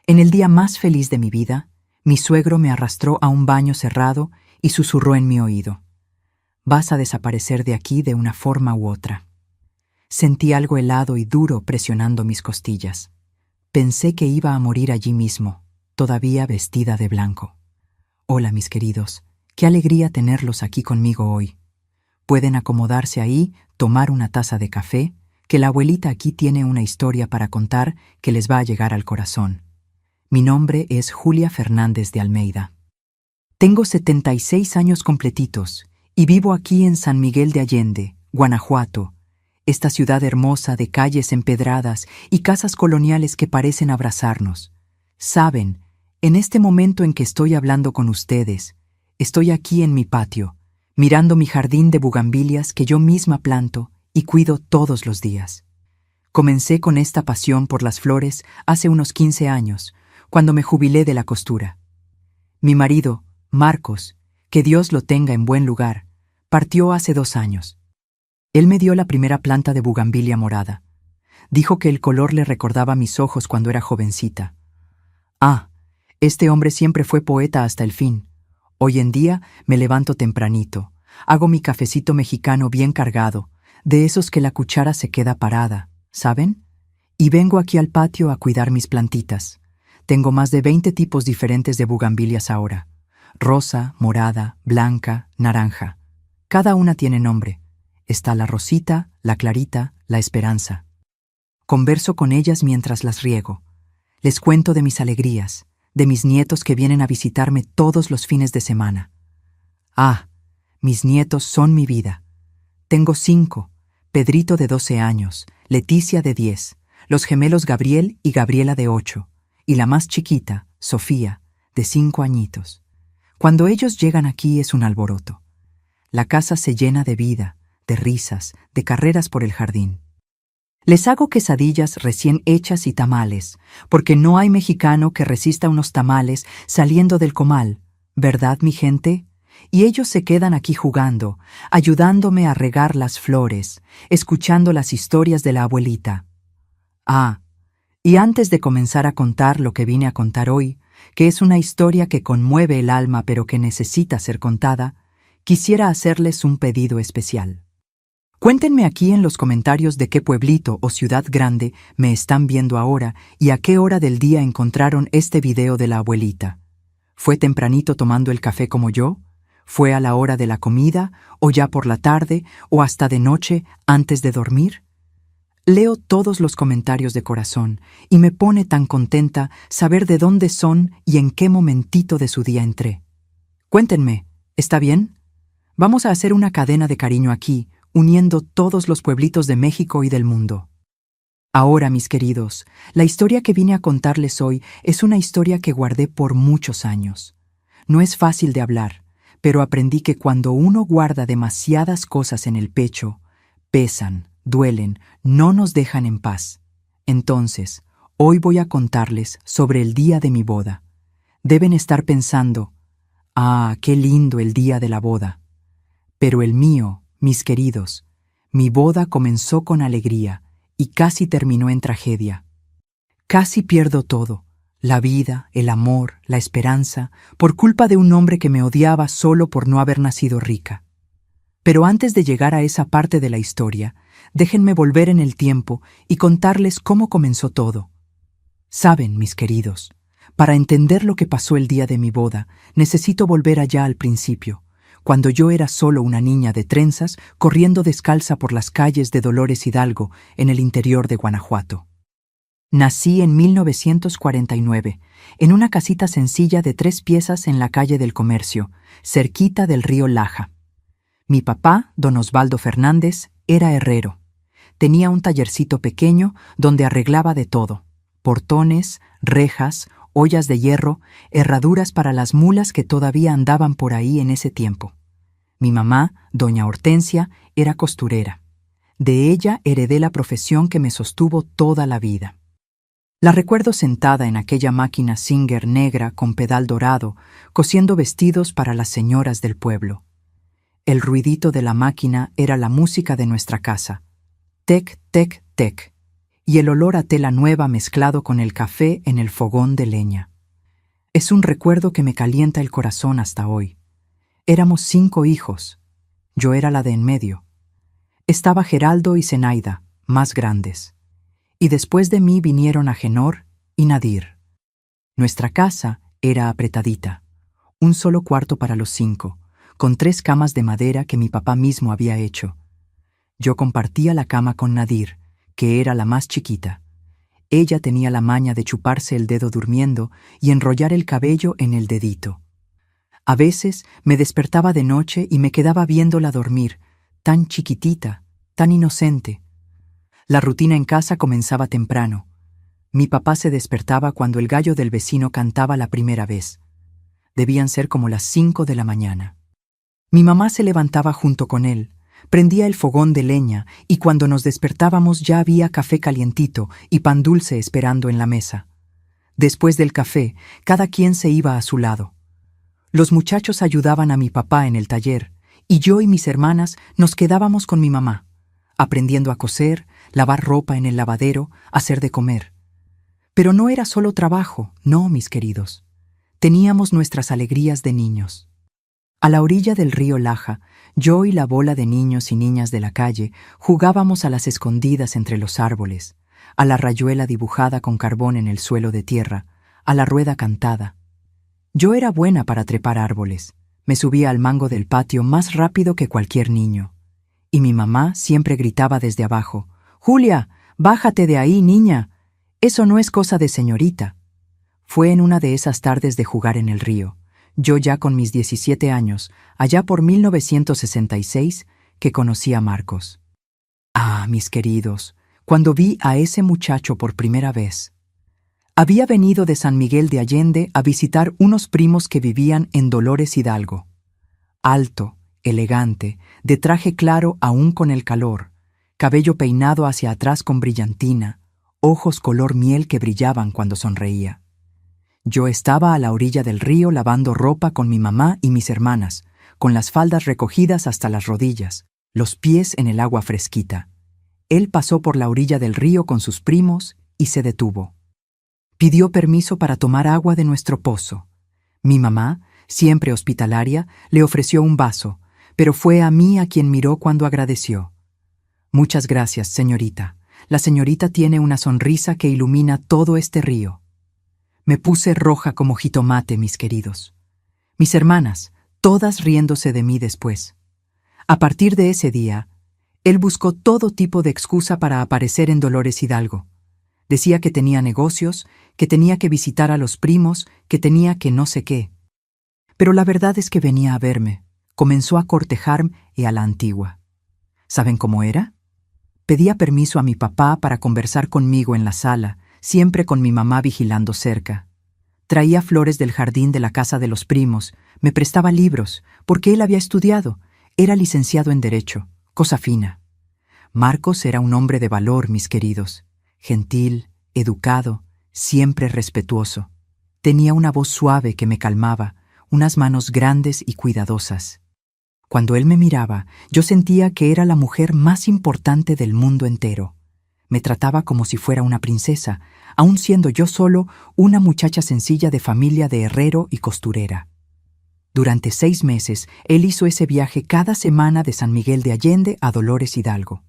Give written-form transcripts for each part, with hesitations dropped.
En el día más feliz de mi vida, mi suegro me arrastró a un baño cerrado y susurró en mi oído: «Vas a desaparecer de aquí de una forma u otra». Sentí algo helado y duro presionando mis costillas. Pensé que iba a morir allí mismo, todavía vestida de blanco. Hola, mis queridos, qué alegría tenerlos aquí conmigo hoy. Pueden acomodarse ahí, tomar una taza de café, que la abuelita aquí tiene una historia para contar que les va a llegar al corazón. Mi nombre es Julia Fernández de Almeida. Tengo 76 años completitos y vivo aquí en San Miguel de Allende, Guanajuato, esta ciudad hermosa de calles empedradas y casas coloniales que parecen abrazarnos. Saben, en este momento en que estoy hablando con ustedes, estoy aquí en mi patio, mirando mi jardín de bugambilias que yo misma planto y cuido todos los días. Comencé con esta pasión por las flores hace unos 15 años, cuando me jubilé de la costura. Mi marido, Marcos, que Dios lo tenga en buen lugar, partió hace 2 años. Él me dio la primera planta de bugambilia morada. Dijo que el color le recordaba mis ojos cuando era jovencita. Este hombre siempre fue poeta hasta el fin. Hoy en día me levanto tempranito, hago mi cafecito mexicano bien cargado, de esos que la cuchara se queda parada, ¿saben? Y vengo aquí al patio a cuidar mis plantitas. Tengo más de 20 tipos diferentes de bugambilias ahora. Rosa, morada, blanca, naranja. Cada una tiene nombre. Está la Rosita, la Clarita, la Esperanza. Converso con ellas mientras las riego. Les cuento de mis alegrías, de mis nietos que vienen a visitarme todos los fines de semana. Mis nietos son mi vida. Tengo 5, Pedrito de 12 años, Leticia de 10, los gemelos Gabriel y Gabriela de 8, y la más chiquita, Sofía, de 5 añitos. Cuando ellos llegan aquí es un alboroto. La casa se llena de vida, de risas, de carreras por el jardín. Les hago quesadillas recién hechas y tamales, porque no hay mexicano que resista unos tamales saliendo del comal, ¿verdad, mi gente? Y ellos se quedan aquí jugando, ayudándome a regar las flores, escuchando las historias de la abuelita. Y antes de comenzar a contar lo que vine a contar hoy, que es una historia que conmueve el alma pero que necesita ser contada, quisiera hacerles un pedido especial. Cuéntenme aquí en los comentarios de qué pueblito o ciudad grande me están viendo ahora y a qué hora del día encontraron este video de la abuelita. ¿Fue tempranito tomando el café como yo? ¿Fue a la hora de la comida, o ya por la tarde, o hasta de noche antes de dormir? Leo todos los comentarios de corazón y me pone tan contenta saber de dónde son y en qué momentito de su día entré. Cuéntenme, ¿está bien? Vamos a hacer una cadena de cariño aquí, uniendo todos los pueblitos de México y del mundo. Ahora, mis queridos, la historia que vine a contarles hoy es una historia que guardé por muchos años. No es fácil de hablar, pero aprendí que cuando uno guarda demasiadas cosas en el pecho, pesan, duelen, no nos dejan en paz. Entonces, hoy voy a contarles sobre el día de mi boda. Deben estar pensando, qué lindo el día de la boda. Pero el mío, mis queridos, mi boda comenzó con alegría y casi terminó en tragedia. Casi pierdo todo, la vida, el amor, la esperanza, por culpa de un hombre que me odiaba solo por no haber nacido rica. Pero antes de llegar a esa parte de la historia, déjenme volver en el tiempo y contarles cómo comenzó todo. Saben, mis queridos, para entender lo que pasó el día de mi boda, necesito volver allá al principio, cuando yo era solo una niña de trenzas corriendo descalza por las calles de Dolores Hidalgo en el interior de Guanajuato. Nací en 1949, en una casita sencilla de 3 piezas en la calle del Comercio, cerquita del río Laja. Mi papá, don Osvaldo Fernández, era herrero. Tenía un tallercito pequeño donde arreglaba de todo: portones, rejas, ollas de hierro, herraduras para las mulas que todavía andaban por ahí en ese tiempo. Mi mamá, doña Hortensia, era costurera. De ella heredé la profesión que me sostuvo toda la vida. La recuerdo sentada en aquella máquina Singer negra con pedal dorado, cosiendo vestidos para las señoras del pueblo. El ruidito de la máquina era la música de nuestra casa. Tec, tec, tec. y el olor a tela nueva mezclado con el café en el fogón de leña. Es un recuerdo que me calienta el corazón hasta hoy. Éramos 5 hijos. Yo era la de en medio. Estaba Geraldo y Zenaida, más grandes. Y después de mí vinieron Agenor y Nadir. Nuestra casa era apretadita. Un solo cuarto para los 5, con 3 camas de madera que mi papá mismo había hecho. Yo compartía la cama con Nadir, que era la más chiquita. Ella tenía la maña de chuparse el dedo durmiendo y enrollar el cabello en el dedito. A veces me despertaba de noche y me quedaba viéndola dormir, tan chiquitita, tan inocente. La rutina en casa comenzaba temprano. Mi papá se despertaba cuando el gallo del vecino cantaba la primera vez. Debían ser como las 5 de la mañana. Mi mamá se levantaba junto con él, prendía el fogón de leña y cuando nos despertábamos ya había café calientito y pan dulce esperando en la mesa. Después del café, cada quien se iba a su lado. Los muchachos ayudaban a mi papá en el taller y yo y mis hermanas nos quedábamos con mi mamá, aprendiendo a coser, lavar ropa en el lavadero, hacer de comer. Pero no era solo trabajo, no, mis queridos. Teníamos nuestras alegrías de niños. A la orilla del río Laja, yo y la bola de niños y niñas de la calle jugábamos a las escondidas entre los árboles, a la rayuela dibujada con carbón en el suelo de tierra, a la rueda cantada. Yo era buena para trepar árboles. Me subía al mango del patio más rápido que cualquier niño. Y mi mamá siempre gritaba desde abajo: «Julia, bájate de ahí, niña. Eso no es cosa de señorita». Fue en una de esas tardes de jugar en el río, yo ya con mis 17 años, allá por 1966, que conocí a Marcos. Ah, mis queridos, cuando vi a ese muchacho por primera vez. Había venido de San Miguel de Allende a visitar unos primos que vivían en Dolores Hidalgo. Alto, elegante, de traje claro aún con el calor, cabello peinado hacia atrás con brillantina, ojos color miel que brillaban cuando sonreía. Yo estaba a la orilla del río lavando ropa con mi mamá y mis hermanas, con las faldas recogidas hasta las rodillas, los pies en el agua fresquita. Él pasó por la orilla del río con sus primos y se detuvo. Pidió permiso para tomar agua de nuestro pozo. Mi mamá, siempre hospitalaria, le ofreció un vaso, pero fue a mí a quien miró cuando agradeció. «Muchas gracias, señorita. La señorita tiene una sonrisa que ilumina todo este río». Me puse roja como jitomate, mis queridos. Mis hermanas, todas riéndose de mí después. A partir de ese día, él buscó todo tipo de excusa para aparecer en Dolores Hidalgo. Decía que tenía negocios, que tenía que visitar a los primos, que tenía que no sé qué. Pero la verdad es que venía a verme. Comenzó a cortejarme a la antigua. ¿Saben cómo era? Pedía permiso a mi papá para conversar conmigo en la sala, siempre con mi mamá vigilando cerca. Traía flores del jardín de la casa de los primos, me prestaba libros, porque él había estudiado, era licenciado en Derecho, cosa fina. Marcos era un hombre de valor, mis queridos, gentil, educado, siempre respetuoso. Tenía una voz suave que me calmaba, unas manos grandes y cuidadosas. Cuando él me miraba, yo sentía que era la mujer más importante del mundo entero. Me trataba como si fuera una princesa, aun siendo yo solo una muchacha sencilla de familia de herrero y costurera. Durante 6 meses, él hizo ese viaje cada semana de San Miguel de Allende a Dolores Hidalgo.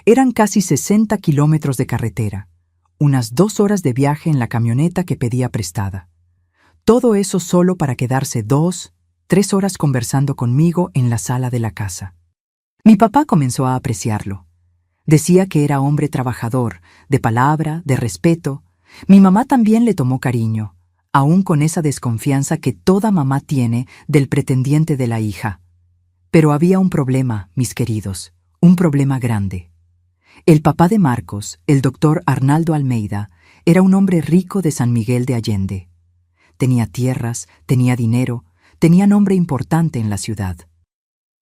Eran casi 60 kilómetros de carretera, unas 2 horas de viaje en la camioneta que pedía prestada. Todo eso solo para quedarse 2, 3 horas conversando conmigo en la sala de la casa. Mi papá comenzó a apreciarlo. Decía que era hombre trabajador, de palabra, de respeto. Mi mamá también le tomó cariño, aún con esa desconfianza que toda mamá tiene del pretendiente de la hija. Pero había un problema, mis queridos, un problema grande. El papá de Marcos, el doctor Arnaldo Almeida, era un hombre rico de San Miguel de Allende. Tenía tierras, tenía dinero, tenía nombre importante en la ciudad.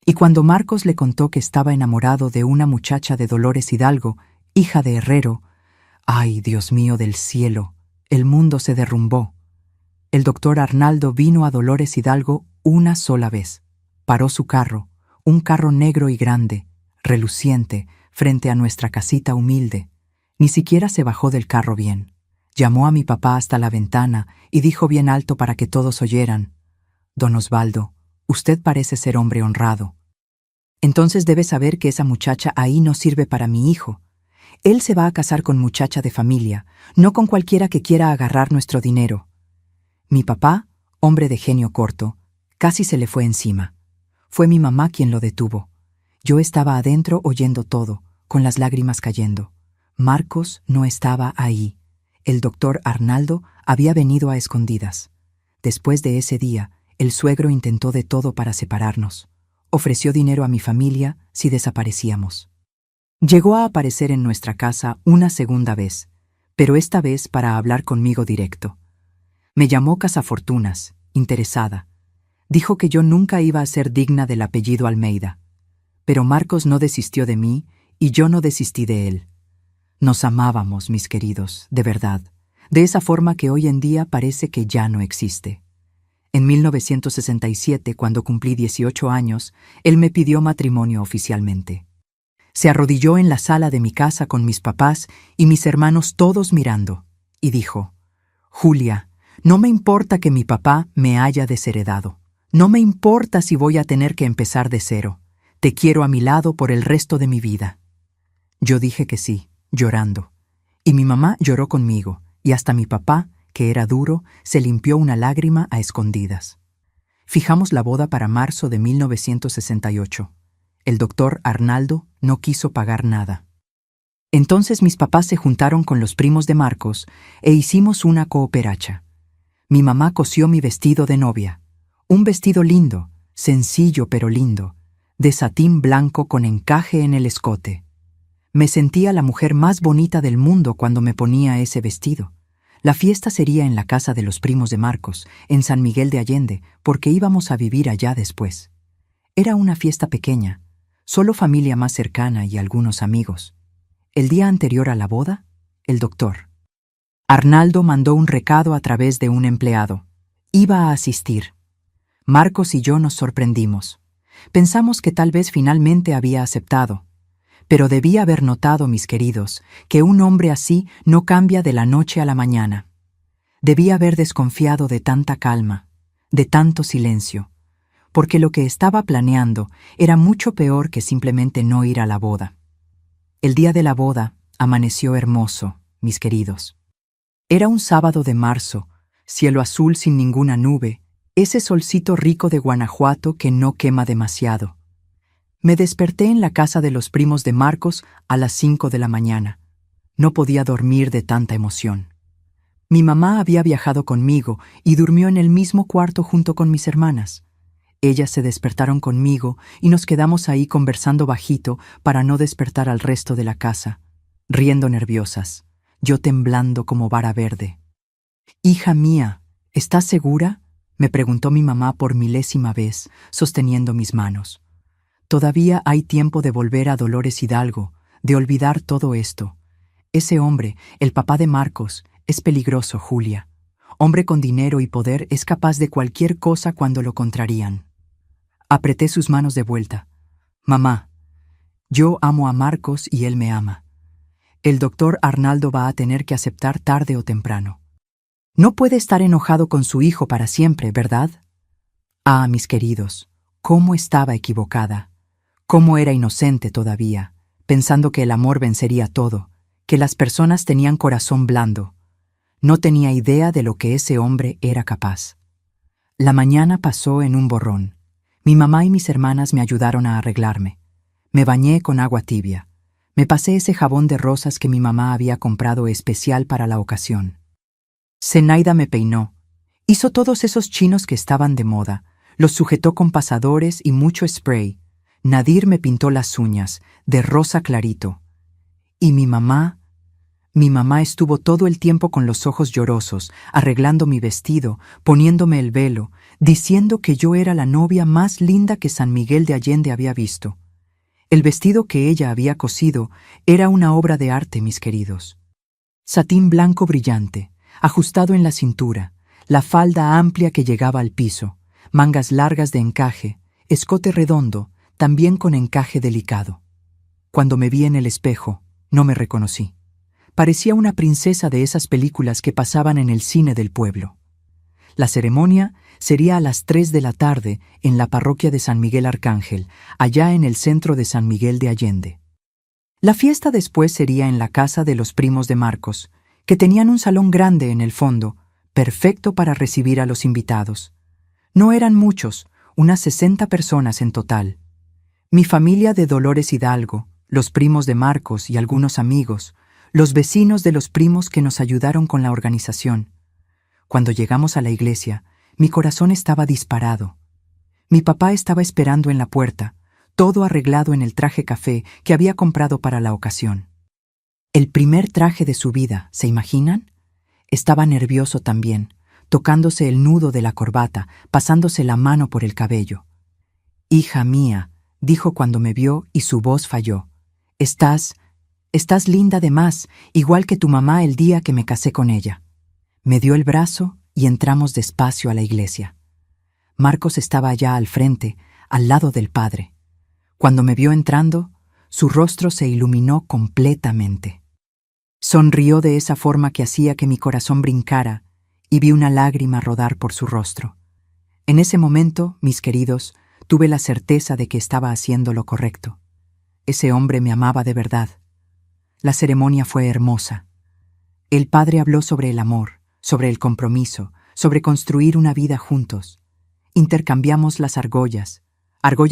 Y cuando Marcos le contó que estaba enamorado de una muchacha de Dolores Hidalgo, hija de herrero, ¡ay, Dios mío del cielo! El mundo se derrumbó. El doctor Arnaldo vino a Dolores Hidalgo una sola vez. Paró su carro, un carro negro y grande, reluciente, frente a nuestra casita humilde. Ni siquiera se bajó del carro bien. Llamó a mi papá hasta la ventana y dijo bien alto para que todos oyeran: «Don Osvaldo, usted parece ser hombre honrado. Entonces debe saber que esa muchacha ahí no sirve para mi hijo. Él se va a casar con muchacha de familia, no con cualquiera que quiera agarrar nuestro dinero». Mi papá, hombre de genio corto, casi se le fue encima. Fue mi mamá quien lo detuvo. Yo estaba adentro oyendo todo, con las lágrimas cayendo. Marcos no estaba ahí. El doctor Arnaldo había venido a escondidas. Después de ese día, el suegro intentó de todo para separarnos. Ofreció dinero a mi familia si desaparecíamos. Llegó a aparecer en nuestra casa una segunda vez, pero esta vez para hablar conmigo directo. Me llamó cazafortunas, interesada. Dijo que yo nunca iba a ser digna del apellido Almeida. Pero Marcos no desistió de mí y yo no desistí de él. Nos amábamos, mis queridos, de verdad, de esa forma que hoy en día parece que ya no existe. En 1967, cuando cumplí 18 años, él me pidió matrimonio oficialmente. Se arrodilló en la sala de mi casa con mis papás y mis hermanos todos mirando, y dijo: «Julia, no me importa que mi papá me haya desheredado. No me importa si voy a tener que empezar de cero. Te quiero a mi lado por el resto de mi vida». Yo dije que sí, llorando. Y mi mamá lloró conmigo, y hasta mi papá, que era duro, se limpió una lágrima a escondidas. Fijamos la boda para marzo de 1968. El doctor Arnaldo no quiso pagar nada. Entonces mis papás se juntaron con los primos de Marcos e hicimos una cooperacha. Mi mamá cosió mi vestido de novia. Un vestido lindo, sencillo pero lindo, de satín blanco con encaje en el escote. Me sentía la mujer más bonita del mundo cuando me ponía ese vestido. La fiesta sería en la casa de los primos de Marcos, en San Miguel de Allende, porque íbamos a vivir allá después. Era una fiesta pequeña, solo familia más cercana y algunos amigos. El día anterior a la boda, el doctor Arnaldo mandó un recado a través de un empleado. Iba a asistir. Marcos y yo nos sorprendimos. Pensamos que tal vez finalmente había aceptado. Pero debía haber notado, mis queridos, que un hombre así no cambia de la noche a la mañana. Debía haber desconfiado de tanta calma, de tanto silencio, porque lo que estaba planeando era mucho peor que simplemente no ir a la boda. El día de la boda amaneció hermoso, mis queridos. Era un sábado de marzo, cielo azul sin ninguna nube, ese solcito rico de Guanajuato que no quema demasiado. Me desperté en la casa de los primos de Marcos a las 5 de la mañana. No podía dormir de tanta emoción. Mi mamá había viajado conmigo y durmió en el mismo cuarto junto con mis hermanas. Ellas se despertaron conmigo y nos quedamos ahí conversando bajito para no despertar al resto de la casa, riendo nerviosas, yo temblando como vara verde. «Hija mía, ¿estás segura?», me preguntó mi mamá por milésima vez, sosteniendo mis manos. Todavía hay tiempo de volver a Dolores Hidalgo, de olvidar todo esto. Ese hombre, el papá de Marcos, es peligroso, Julia. Hombre con dinero y poder es capaz de cualquier cosa cuando lo contrarían. Apreté sus manos de vuelta. «Mamá, yo amo a Marcos y él me ama. El doctor Arnaldo va a tener que aceptar tarde o temprano. No puede estar enojado con su hijo para siempre, ¿verdad?». Ah, mis queridos, cómo estaba equivocada. Cómo era inocente todavía, pensando que el amor vencería todo, que las personas tenían corazón blando. No tenía idea de lo que ese hombre era capaz. La mañana pasó en un borrón. Mi mamá y mis hermanas me ayudaron a arreglarme. Me bañé con agua tibia. Me pasé ese jabón de rosas que mi mamá había comprado especial para la ocasión. Zenaida me peinó. Hizo todos esos chinos que estaban de moda. Los sujetó con pasadores y mucho spray. Nadir me pintó las uñas, de rosa clarito. Y mi mamá estuvo todo el tiempo con los ojos llorosos, arreglando mi vestido, poniéndome el velo, diciendo que yo era la novia más linda que San Miguel de Allende había visto. El vestido que ella había cosido era una obra de arte, mis queridos. Satín blanco brillante, ajustado en la cintura, la falda amplia que llegaba al piso, mangas largas de encaje, escote redondo, también con encaje delicado. Cuando me vi en el espejo, no me reconocí. Parecía una princesa de esas películas que pasaban en el cine del pueblo. La ceremonia sería a las 3 de la tarde en la parroquia de San Miguel Arcángel, allá en el centro de San Miguel de Allende. La fiesta después sería en la casa de los primos de Marcos, que tenían un salón grande en el fondo, perfecto para recibir a los invitados. No eran muchos, unas 60 personas en total. Mi familia de Dolores Hidalgo, los primos de Marcos y algunos amigos, los vecinos de los primos que nos ayudaron con la organización. Cuando llegamos a la iglesia, mi corazón estaba disparado. Mi papá estaba esperando en la puerta, todo arreglado en el traje café que había comprado para la ocasión. El primer traje de su vida, ¿se imaginan? Estaba nervioso también, tocándose el nudo de la corbata, pasándose la mano por el cabello. «Hija mía», dijo cuando me vio y su voz falló. Estás linda de más, igual que tu mamá el día que me casé con ella». Me dio el brazo y entramos despacio a la iglesia. Marcos estaba allá al frente, al lado del padre. Cuando me vio entrando, su rostro se iluminó completamente. Sonrió de esa forma que hacía que mi corazón brincara y vi una lágrima rodar por su rostro. En ese momento, mis queridos, tuve la certeza de que estaba haciendo lo correcto. Ese hombre me amaba de verdad. La ceremonia fue hermosa. El padre habló sobre el amor, sobre el compromiso, sobre construir una vida juntos. Intercambiamos las argollas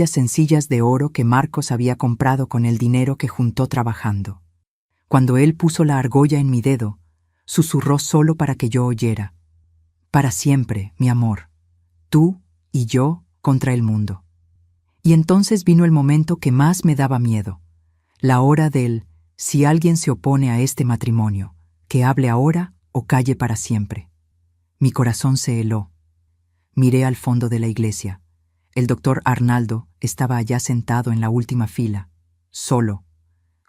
sencillas de oro que Marcos había comprado con el dinero que juntó trabajando. Cuando él puso la argolla en mi dedo, susurró solo para que yo oyera. «Para siempre, mi amor, tú y yo contra el mundo». Y entonces vino el momento que más me daba miedo, la hora del «si alguien se opone a este matrimonio, que hable ahora o calle para siempre». Mi corazón se heló. Miré al fondo de la iglesia. El doctor Arnaldo estaba allá sentado en la última fila, solo,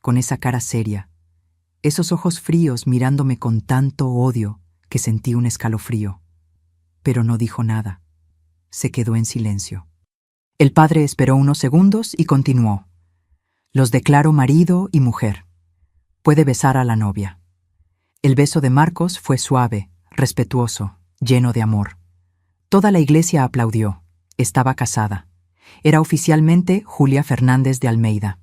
con esa cara seria, esos ojos fríos mirándome con tanto odio que sentí un escalofrío. Pero no dijo nada. Se quedó en silencio. El padre esperó unos segundos y continuó. «Los declaro marido y mujer. Puede besar a la novia». El beso de Marcos fue suave, respetuoso, lleno de amor. Toda la iglesia aplaudió. Estaba casada. Era oficialmente Julia Fernández de Almeida.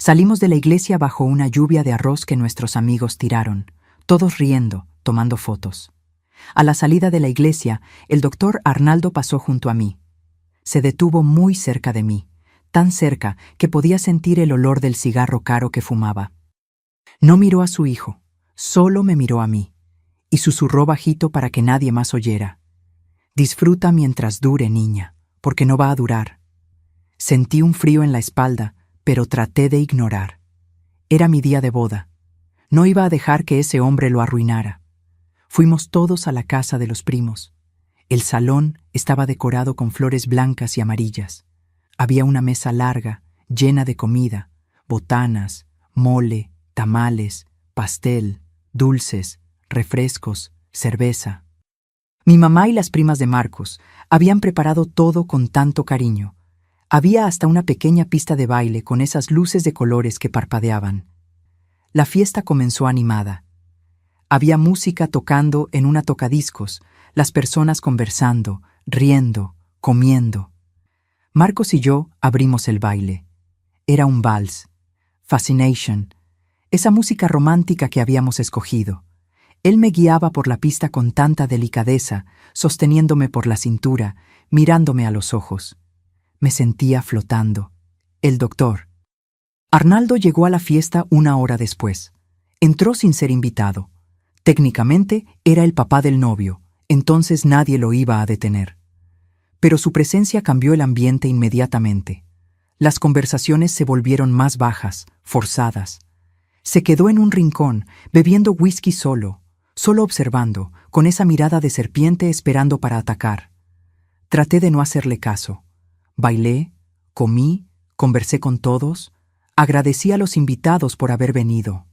Salimos de la iglesia bajo una lluvia de arroz que nuestros amigos tiraron, todos riendo, tomando fotos. A la salida de la iglesia, el doctor Arnaldo pasó junto a mí. Se detuvo muy cerca de mí, tan cerca que podía sentir el olor del cigarro caro que fumaba. No miró a su hijo, solo me miró a mí, y susurró bajito para que nadie más oyera. «Disfruta mientras dure, niña, porque no va a durar». Sentí un frío en la espalda, pero traté de ignorar. Era mi día de boda. No iba a dejar que ese hombre lo arruinara. Fuimos todos a la casa de los primos. El salón estaba decorado con flores blancas y amarillas. Había una mesa larga, llena de comida, botanas, mole, tamales, pastel, dulces, refrescos, cerveza. Mi mamá y las primas de Marcos habían preparado todo con tanto cariño. Había hasta una pequeña pista de baile con esas luces de colores que parpadeaban. La fiesta comenzó animada. Había música tocando en una tocadiscos, las personas conversando, riendo, comiendo. Marcos y yo abrimos el baile. Era un vals. Fascination. Esa música romántica que habíamos escogido. Él me guiaba por la pista con tanta delicadeza, sosteniéndome por la cintura, mirándome a los ojos. Me sentía flotando. El doctor. Arnaldo llegó a la fiesta una hora después. Entró sin ser invitado. Técnicamente era el papá del novio, entonces nadie lo iba a detener. Pero su presencia cambió el ambiente inmediatamente. Las conversaciones se volvieron más bajas, forzadas. Se quedó en un rincón, bebiendo whisky solo observando, con esa mirada de serpiente esperando para atacar. Traté de no hacerle caso. Bailé, comí, conversé con todos, agradecí a los invitados por haber venido.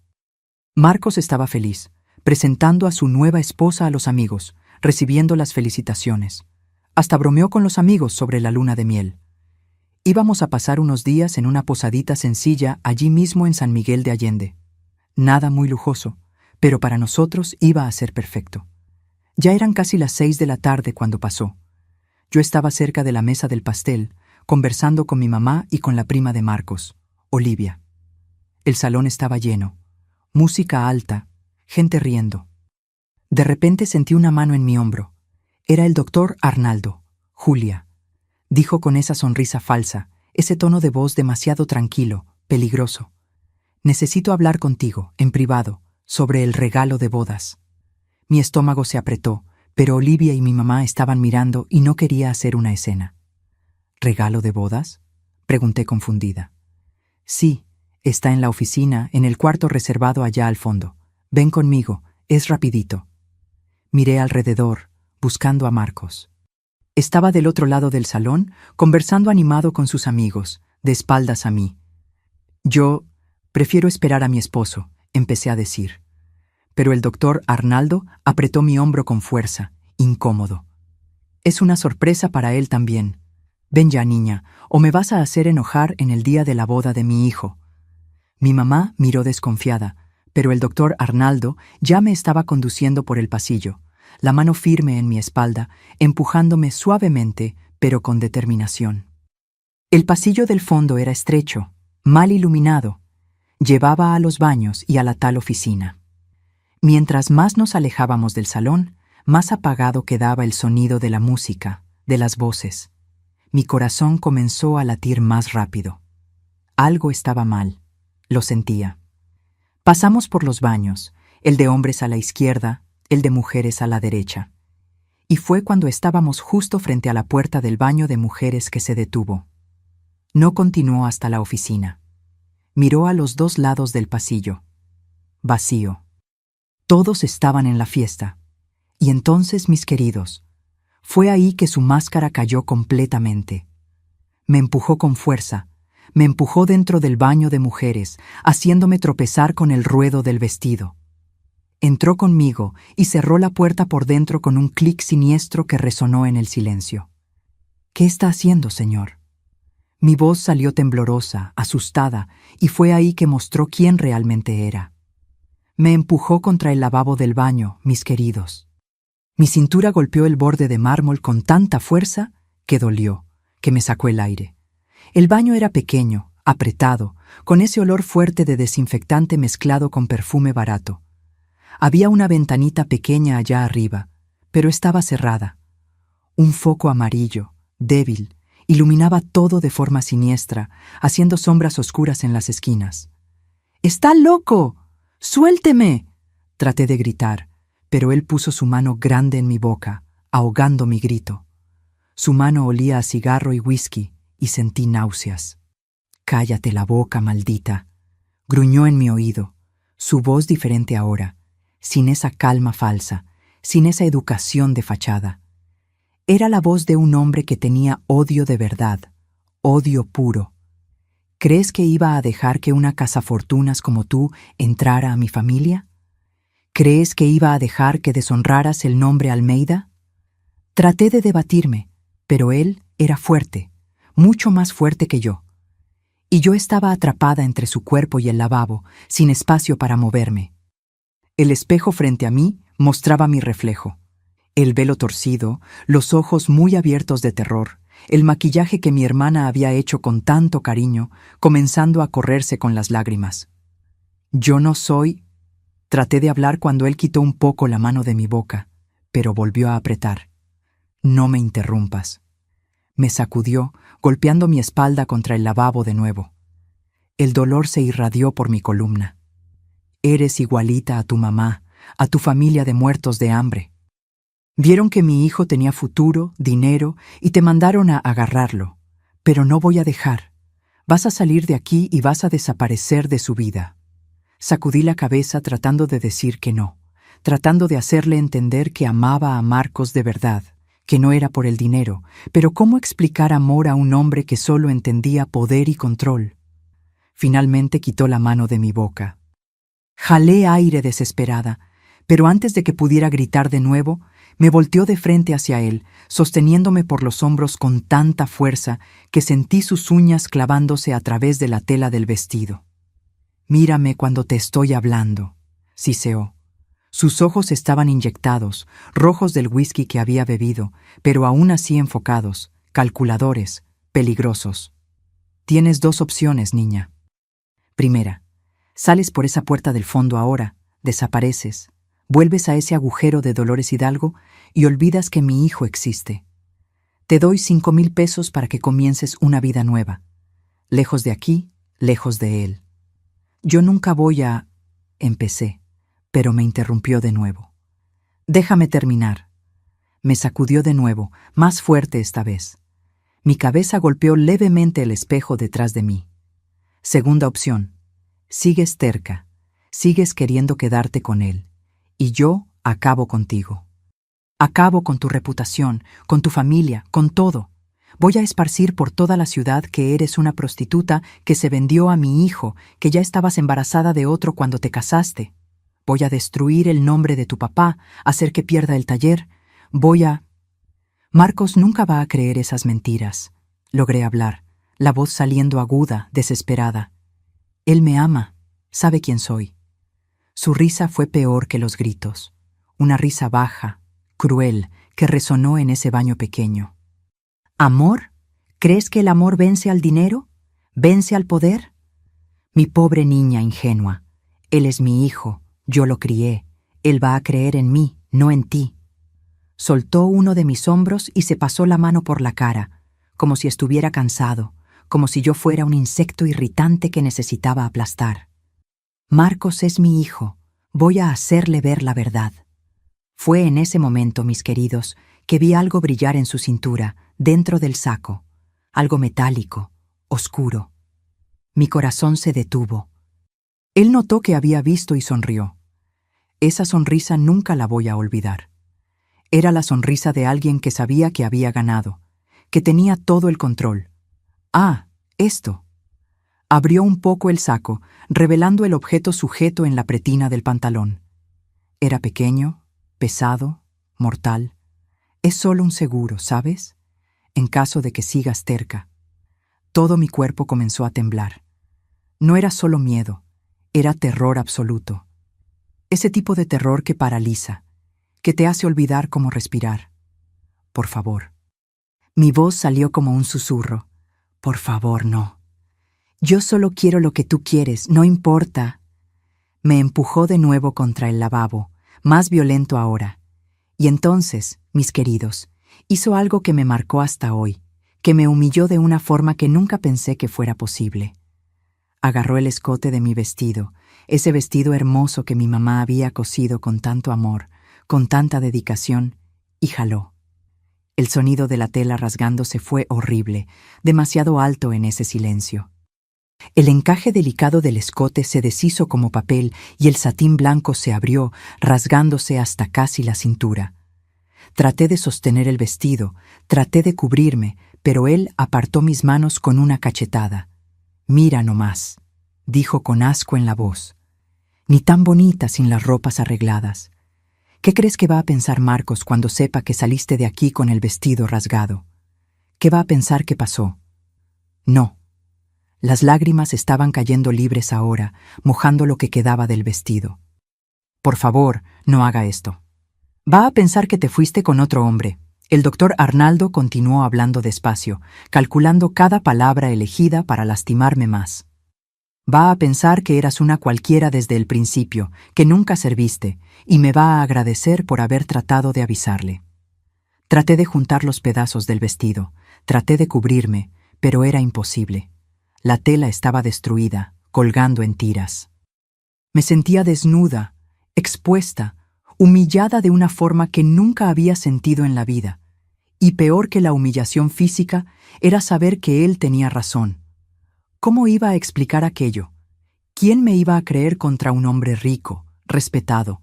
Marcos estaba feliz, presentando a su nueva esposa a los amigos, recibiendo las felicitaciones. Hasta bromeó con los amigos sobre la luna de miel. Íbamos a pasar unos días en una posadita sencilla allí mismo en San Miguel de Allende. Nada muy lujoso, pero para nosotros iba a ser perfecto. Ya eran casi las 6 de la tarde cuando pasó. Yo estaba cerca de la mesa del pastel, conversando con mi mamá y con la prima de Marcos, Olivia. El salón estaba lleno, música alta, gente riendo. De repente sentí una mano en mi hombro. Era el doctor Arnaldo, Julia. Dijo con esa sonrisa falsa, ese tono de voz demasiado tranquilo, peligroso. Necesito hablar contigo, en privado, sobre el regalo de bodas. Mi estómago se apretó, pero Olivia y mi mamá estaban mirando y no quería hacer una escena. ¿Regalo de bodas?, pregunté confundida. Sí, está en la oficina, en el cuarto reservado allá al fondo. Ven conmigo, es rapidito. Miré alrededor, buscando a Marcos. Estaba del otro lado del salón, conversando animado con sus amigos, de espaldas a mí. Yo prefiero esperar a mi esposo, empecé a decir. Pero el doctor Arnaldo apretó mi hombro con fuerza, incómodo. Es una sorpresa para él también. Ven ya, niña, o me vas a hacer enojar en el día de la boda de mi hijo. Mi mamá miró desconfiada, pero el doctor Arnaldo ya me estaba conduciendo por el pasillo, la mano firme en mi espalda, empujándome suavemente, pero con determinación. El pasillo del fondo era estrecho, mal iluminado. Llevaba a los baños y a la tal oficina. Mientras más nos alejábamos del salón, más apagado quedaba el sonido de la música, de las voces. Mi corazón comenzó a latir más rápido. Algo estaba mal, lo sentía. Pasamos por los baños, el de hombres a la izquierda, el de mujeres a la derecha. Y fue cuando estábamos justo frente a la puerta del baño de mujeres que se detuvo. No continuó hasta la oficina. Miró a los dos lados del pasillo. Vacío. Todos estaban en la fiesta. Y entonces, mis queridos, fue ahí que su máscara cayó completamente. Me empujó con fuerza, me empujó dentro del baño de mujeres, haciéndome tropezar con el ruedo del vestido. Entró conmigo y cerró la puerta por dentro con un clic siniestro que resonó en el silencio. ¿Qué está haciendo, señor? Mi voz salió temblorosa, asustada, y fue ahí que mostró quién realmente era. Me empujó contra el lavabo del baño, mis queridos. Mi cintura golpeó el borde de mármol con tanta fuerza que dolió, que me sacó el aire. El baño era pequeño, apretado, con ese olor fuerte de desinfectante mezclado con perfume barato. Había una ventanita pequeña allá arriba, pero estaba cerrada. Un foco amarillo, débil, iluminaba todo de forma siniestra, haciendo sombras oscuras en las esquinas. ¡Está loco! ¡Suélteme!, traté de gritar, pero él puso su mano grande en mi boca, ahogando mi grito. Su mano olía a cigarro y whisky, y sentí náuseas. «Cállate la boca, maldita», gruñó en mi oído, su voz diferente ahora, sin esa calma falsa, sin esa educación de fachada. Era la voz de un hombre que tenía odio de verdad, odio puro. ¿Crees que iba a dejar que una cazafortunas como tú entrara a mi familia? ¿Crees que iba a dejar que deshonraras el nombre Almeida? Traté de debatirme, pero él era fuerte, mucho más fuerte que yo. Y yo estaba atrapada entre su cuerpo y el lavabo, sin espacio para moverme. El espejo frente a mí mostraba mi reflejo. El velo torcido, los ojos muy abiertos de terror, el maquillaje que mi hermana había hecho con tanto cariño, comenzando a correrse con las lágrimas. Yo no soy... Traté de hablar cuando él quitó un poco la mano de mi boca, pero volvió a apretar. No me interrumpas. Me sacudió, golpeando mi espalda contra el lavabo de nuevo. El dolor se irradió por mi columna. Eres igualita a tu mamá, a tu familia de muertos de hambre. Vieron que mi hijo tenía futuro, dinero, y te mandaron a agarrarlo. Pero no voy a dejar. Vas a salir de aquí y vas a desaparecer de su vida. Sacudí la cabeza tratando de decir que no, tratando de hacerle entender que amaba a Marcos de verdad, que no era por el dinero, pero ¿cómo explicar amor a un hombre que solo entendía poder y control? Finalmente quitó la mano de mi boca. Jalé aire desesperada, pero antes de que pudiera gritar de nuevo, me volteó de frente hacia él, sosteniéndome por los hombros con tanta fuerza que sentí sus uñas clavándose a través de la tela del vestido. «Mírame cuando te estoy hablando», siseó. Sus ojos estaban inyectados, rojos del whisky que había bebido, pero aún así enfocados, calculadores, peligrosos. Tienes 2 opciones, niña. Primera, sales por esa puerta del fondo ahora, desapareces, vuelves a ese agujero de Dolores Hidalgo y olvidas que mi hijo existe. Te doy 5,000 pesos para que comiences una vida nueva, lejos de aquí, lejos de él. Yo nunca voy a... Empecé, pero me interrumpió de nuevo. Déjame terminar. Me sacudió de nuevo, más fuerte esta vez. Mi cabeza golpeó levemente el espejo detrás de mí. Segunda opción. Sigues terca, sigues queriendo quedarte con él, y yo acabo contigo. Acabo con tu reputación, con tu familia, con todo. Voy a esparcir por toda la ciudad que eres una prostituta que se vendió a mi hijo, que ya estabas embarazada de otro cuando te casaste. Voy a destruir el nombre de tu papá, hacer que pierda el taller. Marcos nunca va a creer esas mentiras. Logré hablar, la voz saliendo aguda, desesperada. Él me ama, sabe quién soy. Su risa fue peor que los gritos. Una risa baja, cruel, que resonó en ese baño pequeño. ¿Amor? ¿Crees que el amor vence al dinero? ¿Vence al poder? Mi pobre niña ingenua. Él es mi hijo, yo lo crié. Él va a creer en mí, no en ti. Soltó uno de mis hombros y se pasó la mano por la cara, como si estuviera cansado, como si yo fuera un insecto irritante que necesitaba aplastar. Marcos es mi hijo, voy a hacerle ver la verdad. Fue en ese momento, mis queridos, que vi algo brillar en su cintura, dentro del saco, algo metálico, oscuro. Mi corazón se detuvo. Él notó que había visto y sonrió. Esa sonrisa nunca la voy a olvidar. Era la sonrisa de alguien que sabía que había ganado, que tenía todo el control. Ah, esto. Abrió un poco el saco, revelando el objeto sujeto en la pretina del pantalón. Era pequeño, pesado, mortal. Es solo un seguro, ¿sabes? En caso de que sigas terca. Todo mi cuerpo comenzó a temblar. No era solo miedo, era terror absoluto. Ese tipo de terror que paraliza, que te hace olvidar cómo respirar. Por favor. Mi voz salió como un susurro. Por favor, no. Yo solo quiero lo que tú quieres, no importa. Me empujó de nuevo contra el lavabo, más violento ahora. Y entonces, mis queridos, hizo algo que me marcó hasta hoy, que me humilló de una forma que nunca pensé que fuera posible. Agarró el escote de mi vestido, ese vestido hermoso que mi mamá había cosido con tanto amor, con tanta dedicación, y jaló. El sonido de la tela rasgándose fue horrible, demasiado alto en ese silencio. El encaje delicado del escote se deshizo como papel y el satín blanco se abrió, rasgándose hasta casi la cintura. Traté de sostener el vestido, traté de cubrirme, pero él apartó mis manos con una cachetada. «Mira nomás», dijo con asco en la voz. «Ni tan bonita sin las ropas arregladas. ¿Qué crees que va a pensar Marcos cuando sepa que saliste de aquí con el vestido rasgado? ¿Qué va a pensar que pasó?» No. Las lágrimas estaban cayendo libres ahora, mojando lo que quedaba del vestido. «Por favor, no haga esto. Va a pensar que te fuiste con otro hombre». El doctor Arnaldo continuó hablando despacio, calculando cada palabra elegida para lastimarme más. Va a pensar que eras una cualquiera desde el principio, que nunca serviste, y me va a agradecer por haber tratado de avisarle. Traté de juntar los pedazos del vestido, traté de cubrirme, pero era imposible. La tela estaba destruida, colgando en tiras. Me sentía desnuda, expuesta, humillada de una forma que nunca había sentido en la vida. Y peor que la humillación física era saber que él tenía razón. ¿Cómo iba a explicar aquello? ¿Quién me iba a creer contra un hombre rico, respetado?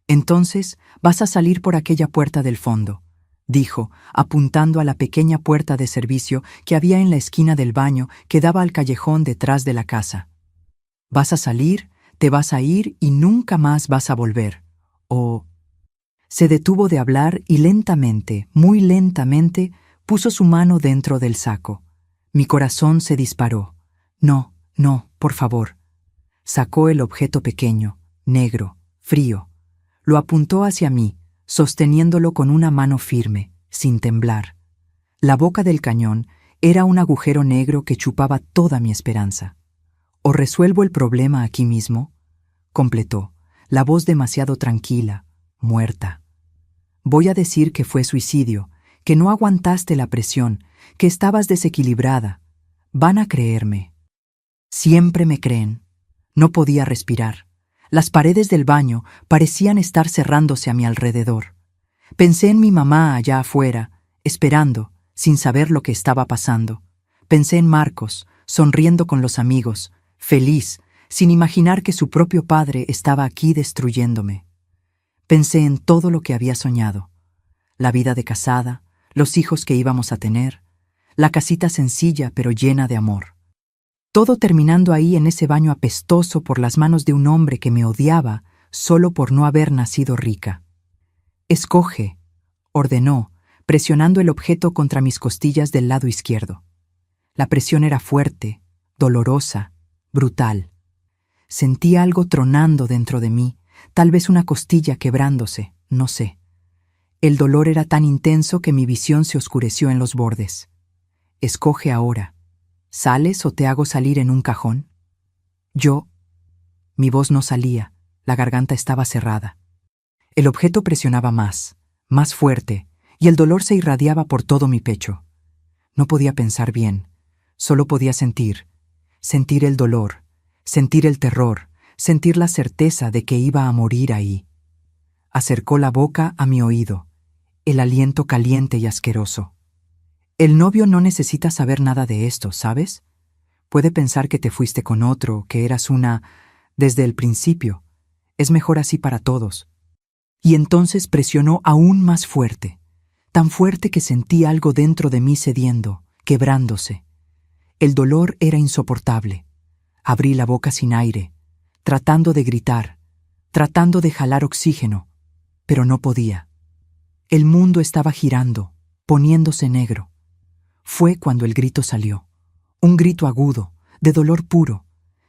Entonces vas a salir por aquella puerta del fondo, dijo, apuntando a la pequeña puerta de servicio que había en la esquina del baño que daba al callejón detrás de la casa. Vas a salir, te vas a ir y nunca más vas a volver. O... Se detuvo de hablar y lentamente, muy lentamente, puso su mano dentro del saco. Mi corazón se disparó. No, no, por favor. Sacó el objeto pequeño, negro, frío. Lo apuntó hacia mí, sosteniéndolo con una mano firme, sin temblar. La boca del cañón era un agujero negro que chupaba toda mi esperanza. «¿O resuelvo el problema aquí mismo?», completó, la voz demasiado tranquila, muerta. «Voy a decir que fue suicidio, que no aguantaste la presión, que estabas desequilibrada. Van a creerme». Siempre me creen. No podía respirar. Las paredes del baño parecían estar cerrándose a mi alrededor. Pensé en mi mamá allá afuera, esperando, sin saber lo que estaba pasando. Pensé en Marcos, sonriendo con los amigos, feliz, sin imaginar que su propio padre estaba aquí destruyéndome. Pensé en todo lo que había soñado. La vida de casada, los hijos que íbamos a tener, la casita sencilla pero llena de amor. Todo terminando ahí en ese baño apestoso por las manos de un hombre que me odiaba solo por no haber nacido rica. «Escoge», ordenó, presionando el objeto contra mis costillas del lado izquierdo. La presión era fuerte, dolorosa, brutal. Sentía algo tronando dentro de mí, tal vez una costilla quebrándose, no sé. El dolor era tan intenso que mi visión se oscureció en los bordes. «Escoge ahora. ¿Sales o te hago salir en un cajón?» Yo... Mi voz no salía, la garganta estaba cerrada. El objeto presionaba más fuerte, y el dolor se irradiaba por todo mi pecho. No podía pensar bien, solo podía sentir el dolor, sentir el terror, sentir la certeza de que iba a morir ahí. Acercó la boca a mi oído, el aliento caliente y asqueroso. «El novio no necesita saber nada de esto, ¿sabes? Puede pensar que te fuiste con otro, que eras una... desde el principio. Es mejor así para todos». Y entonces presionó aún más fuerte, tan fuerte que sentí algo dentro de mí cediendo, quebrándose. El dolor era insoportable. Abrí la boca sin aire, tratando de gritar, tratando de jalar oxígeno, pero no podía. El mundo estaba girando, poniéndose negro. Fue cuando el grito salió, un grito agudo, de dolor puro,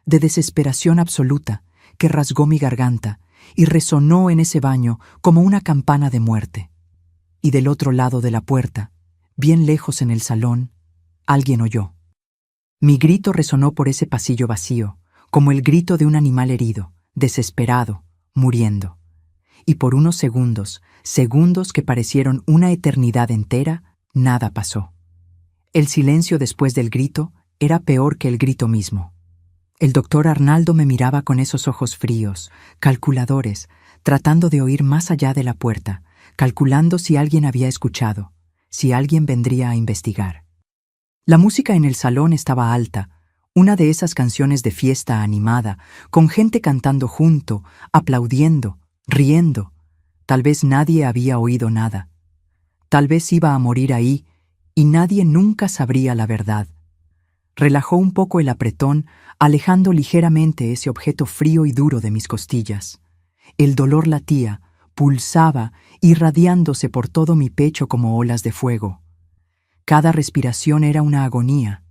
de desesperación absoluta, que rasgó mi garganta y resonó en ese baño como una campana de muerte. Y del otro lado de la puerta, bien lejos en el salón, alguien oyó. Mi grito resonó por ese pasillo vacío, como el grito de un animal herido, desesperado, muriendo. Y por unos segundos, segundos que parecieron una eternidad entera, nada pasó. El silencio después del grito era peor que el grito mismo. El doctor Arnaldo me miraba con esos ojos fríos, calculadores, tratando de oír más allá de la puerta, calculando si alguien había escuchado, si alguien vendría a investigar. La música en el salón estaba alta, una de esas canciones de fiesta animada, con gente cantando junto, aplaudiendo, riendo. Tal vez nadie había oído nada. Tal vez iba a morir ahí, y nadie nunca sabría la verdad. Relajó un poco el apretón, alejando ligeramente ese objeto frío y duro de mis costillas. El dolor latía, pulsaba, irradiándose por todo mi pecho como olas de fuego. Cada respiración era una agonía.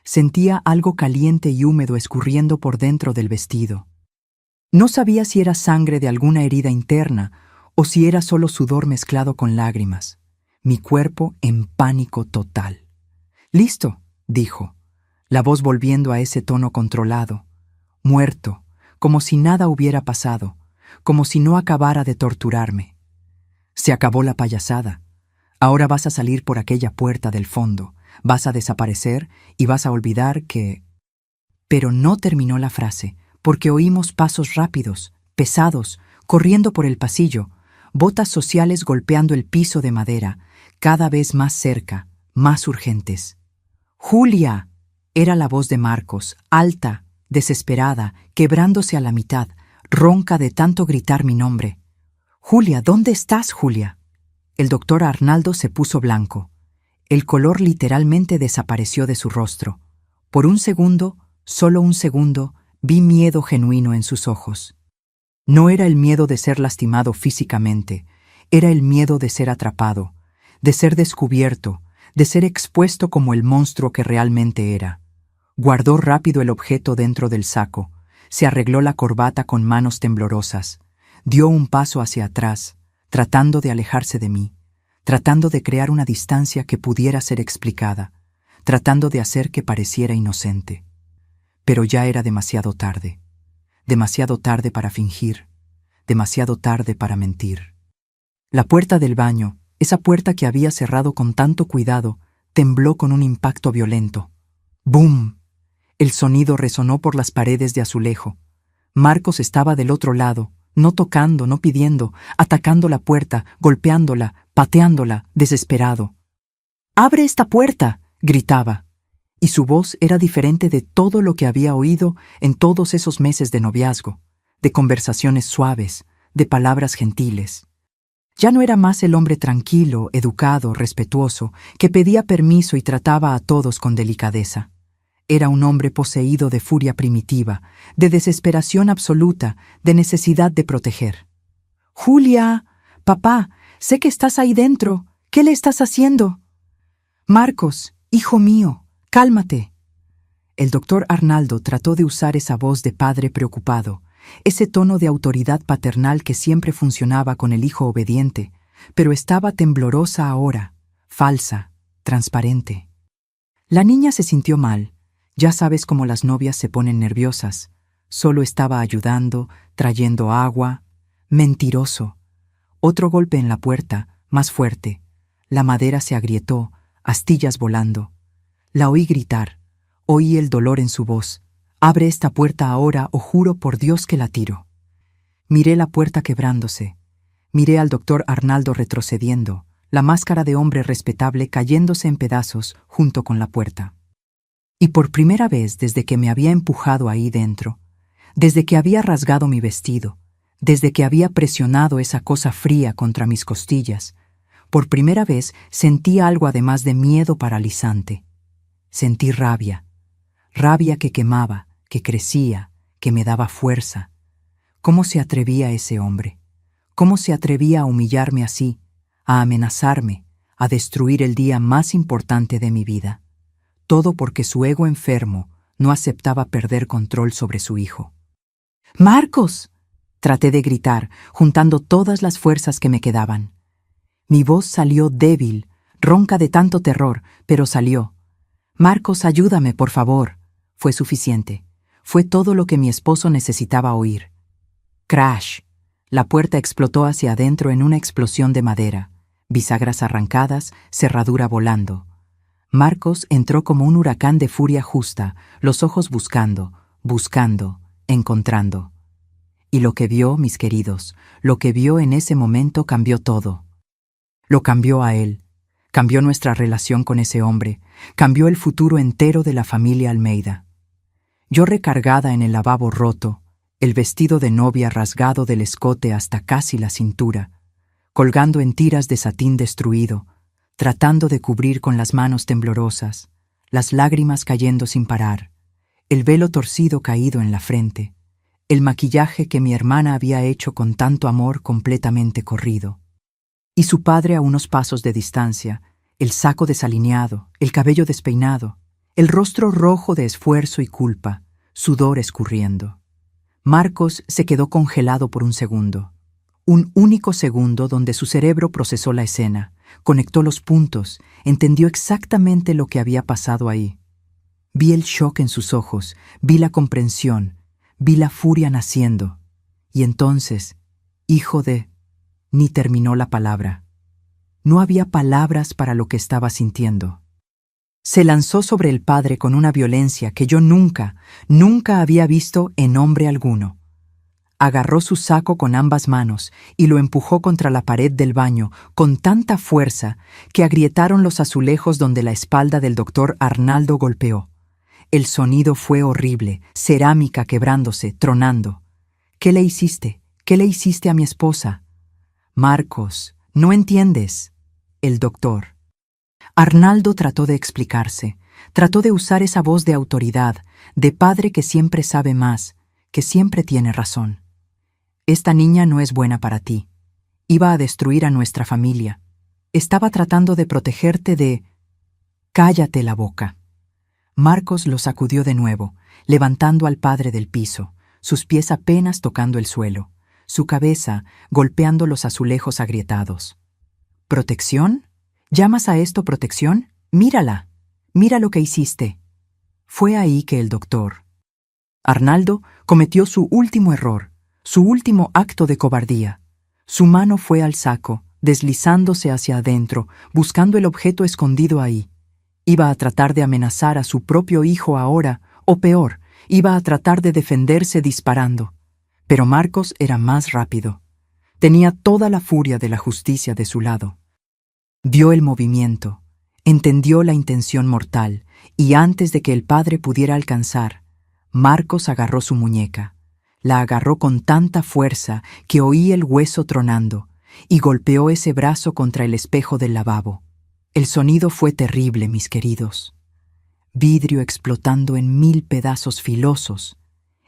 Sentía algo caliente y húmedo escurriendo por dentro del vestido. No sabía si era sangre de alguna herida interna o si era solo sudor mezclado con lágrimas. Mi cuerpo en pánico total. «Listo», dijo, la voz volviendo a ese tono controlado. Muerto, como si nada hubiera pasado, como si no acabara de torturarme. «Se acabó la payasada. Ahora vas a salir por aquella puerta del fondo, vas a desaparecer y vas a olvidar que...». Pero no terminó la frase, porque oímos pasos rápidos, pesados, corriendo por el pasillo, botas sociales golpeando el piso de madera, cada vez más cerca, más urgentes. «¡Julia!», era la voz de Marcos, alta, desesperada, quebrándose a la mitad, ronca de tanto gritar mi nombre. «Julia, ¿dónde estás, Julia?». El doctor Arnaldo se puso blanco. El color literalmente desapareció de su rostro. Por un segundo, solo un segundo, vi miedo genuino en sus ojos. No era el miedo de ser lastimado físicamente, era el miedo de ser atrapado, de ser descubierto, de ser expuesto como el monstruo que realmente era. Guardó rápido el objeto dentro del saco, se arregló la corbata con manos temblorosas. Dio un paso hacia atrás, tratando de alejarse de mí, tratando de crear una distancia que pudiera ser explicada, tratando de hacer que pareciera inocente. Pero ya era demasiado tarde para fingir, demasiado tarde para mentir. La puerta del baño, esa puerta que había cerrado con tanto cuidado, tembló con un impacto violento. ¡Bum! El sonido resonó por las paredes de azulejo. Marcos estaba del otro lado, no tocando, no pidiendo, atacando la puerta, golpeándola, pateándola, desesperado. «¡Abre esta puerta!», gritaba. Y su voz era diferente de todo lo que había oído en todos esos meses de noviazgo, de conversaciones suaves, de palabras gentiles. Ya no era más el hombre tranquilo, educado, respetuoso, que pedía permiso y trataba a todos con delicadeza. Era un hombre poseído de furia primitiva, de desesperación absoluta, de necesidad de proteger. «Julia, papá, sé que estás ahí dentro. ¿Qué le estás haciendo?» «Marcos, hijo mío, cálmate». El doctor Arnaldo trató de usar esa voz de padre preocupado, ese tono de autoridad paternal que siempre funcionaba con el hijo obediente, pero estaba temblorosa ahora, falsa, transparente. La niña se sintió mal. Ya sabes cómo las novias se ponen nerviosas. Solo estaba ayudando, trayendo agua. Mentiroso. Otro golpe en la puerta, más fuerte. La madera se agrietó, astillas volando. La oí gritar. Oí el dolor en su voz. «Abre esta puerta ahora o juro por Dios que la tiro». Miré la puerta quebrándose. Miré al doctor Arnaldo retrocediendo, la máscara de hombre respetable cayéndose en pedazos junto con la puerta. Y por primera vez desde que me había empujado ahí dentro, desde que había rasgado mi vestido, desde que había presionado esa cosa fría contra mis costillas, por primera vez sentí algo además de miedo paralizante. Sentí rabia. Rabia que quemaba, que crecía, que me daba fuerza. ¿Cómo se atrevía ese hombre? ¿Cómo se atrevía a humillarme así, a amenazarme, a destruir el día más importante de mi vida? Todo porque su ego enfermo no aceptaba perder control sobre su hijo. «¡Marcos!», traté de gritar, juntando todas las fuerzas que me quedaban. Mi voz salió débil, ronca de tanto terror, pero salió. «Marcos, ayúdame, por favor». Fue suficiente. Fue todo lo que mi esposo necesitaba oír. Crash. La puerta explotó hacia adentro en una explosión de madera, bisagras arrancadas, cerradura volando. Marcos entró como un huracán de furia justa, los ojos buscando, encontrando. Y lo que vio, mis queridos, lo que vio en ese momento cambió todo. Lo cambió a él. Cambió nuestra relación con ese hombre. Cambió el futuro entero de la familia Almeida. Yo recargada en el lavabo roto, el vestido de novia rasgado del escote hasta casi la cintura, colgando en tiras de satín destruido, tratando de cubrir con las manos temblorosas, las lágrimas cayendo sin parar, el velo torcido caído en la frente, el maquillaje que mi hermana había hecho con tanto amor completamente corrido. Y su padre a unos pasos de distancia, el saco desalineado, el cabello despeinado, el rostro rojo de esfuerzo y culpa, sudor escurriendo. Marcos se quedó congelado por un segundo. Un único segundo donde su cerebro procesó la escena, conectó los puntos, entendió exactamente lo que había pasado ahí. Vi el shock en sus ojos, vi la comprensión, vi la furia naciendo. Y entonces, hijo de... Ni terminó la palabra. No había palabras para lo que estaba sintiendo. Se lanzó sobre el padre con una violencia que yo nunca había visto en hombre alguno. Agarró su saco con ambas manos y lo empujó contra la pared del baño con tanta fuerza que agrietaron los azulejos donde la espalda del doctor Arnaldo golpeó. El sonido fue horrible, cerámica quebrándose, tronando. «¿Qué le hiciste? ¿Qué le hiciste a mi esposa?» «Marcos, no entiendes». El doctor. Arnaldo trató de explicarse, trató de usar esa voz de autoridad, de padre que siempre sabe más, que siempre tiene razón. «Esta niña no es buena para ti. Iba a destruir a nuestra familia. Estaba tratando de protegerte de...» «Cállate la boca». Marcos lo sacudió de nuevo, levantando al padre del piso, sus pies apenas tocando el suelo, su cabeza golpeando los azulejos agrietados. ¿Protección? ¿Llamas a esto protección? Mírala. Mira lo que hiciste. Fue ahí que el doctor Arnaldo cometió su último error, su último acto de cobardía. Su mano fue al saco, deslizándose hacia adentro, buscando el objeto escondido ahí. Iba a tratar de amenazar a su propio hijo ahora, o peor, iba a tratar de defenderse disparando. Pero Marcos era más rápido. Tenía toda la furia de la justicia de su lado. Vio el movimiento, entendió la intención mortal, y antes de que el padre pudiera alcanzar, Marcos agarró su muñeca. La agarró con tanta fuerza que oí el hueso tronando, y golpeó ese brazo contra el espejo del lavabo. El sonido fue terrible, mis queridos. Vidrio explotando en 1000 pedazos filosos,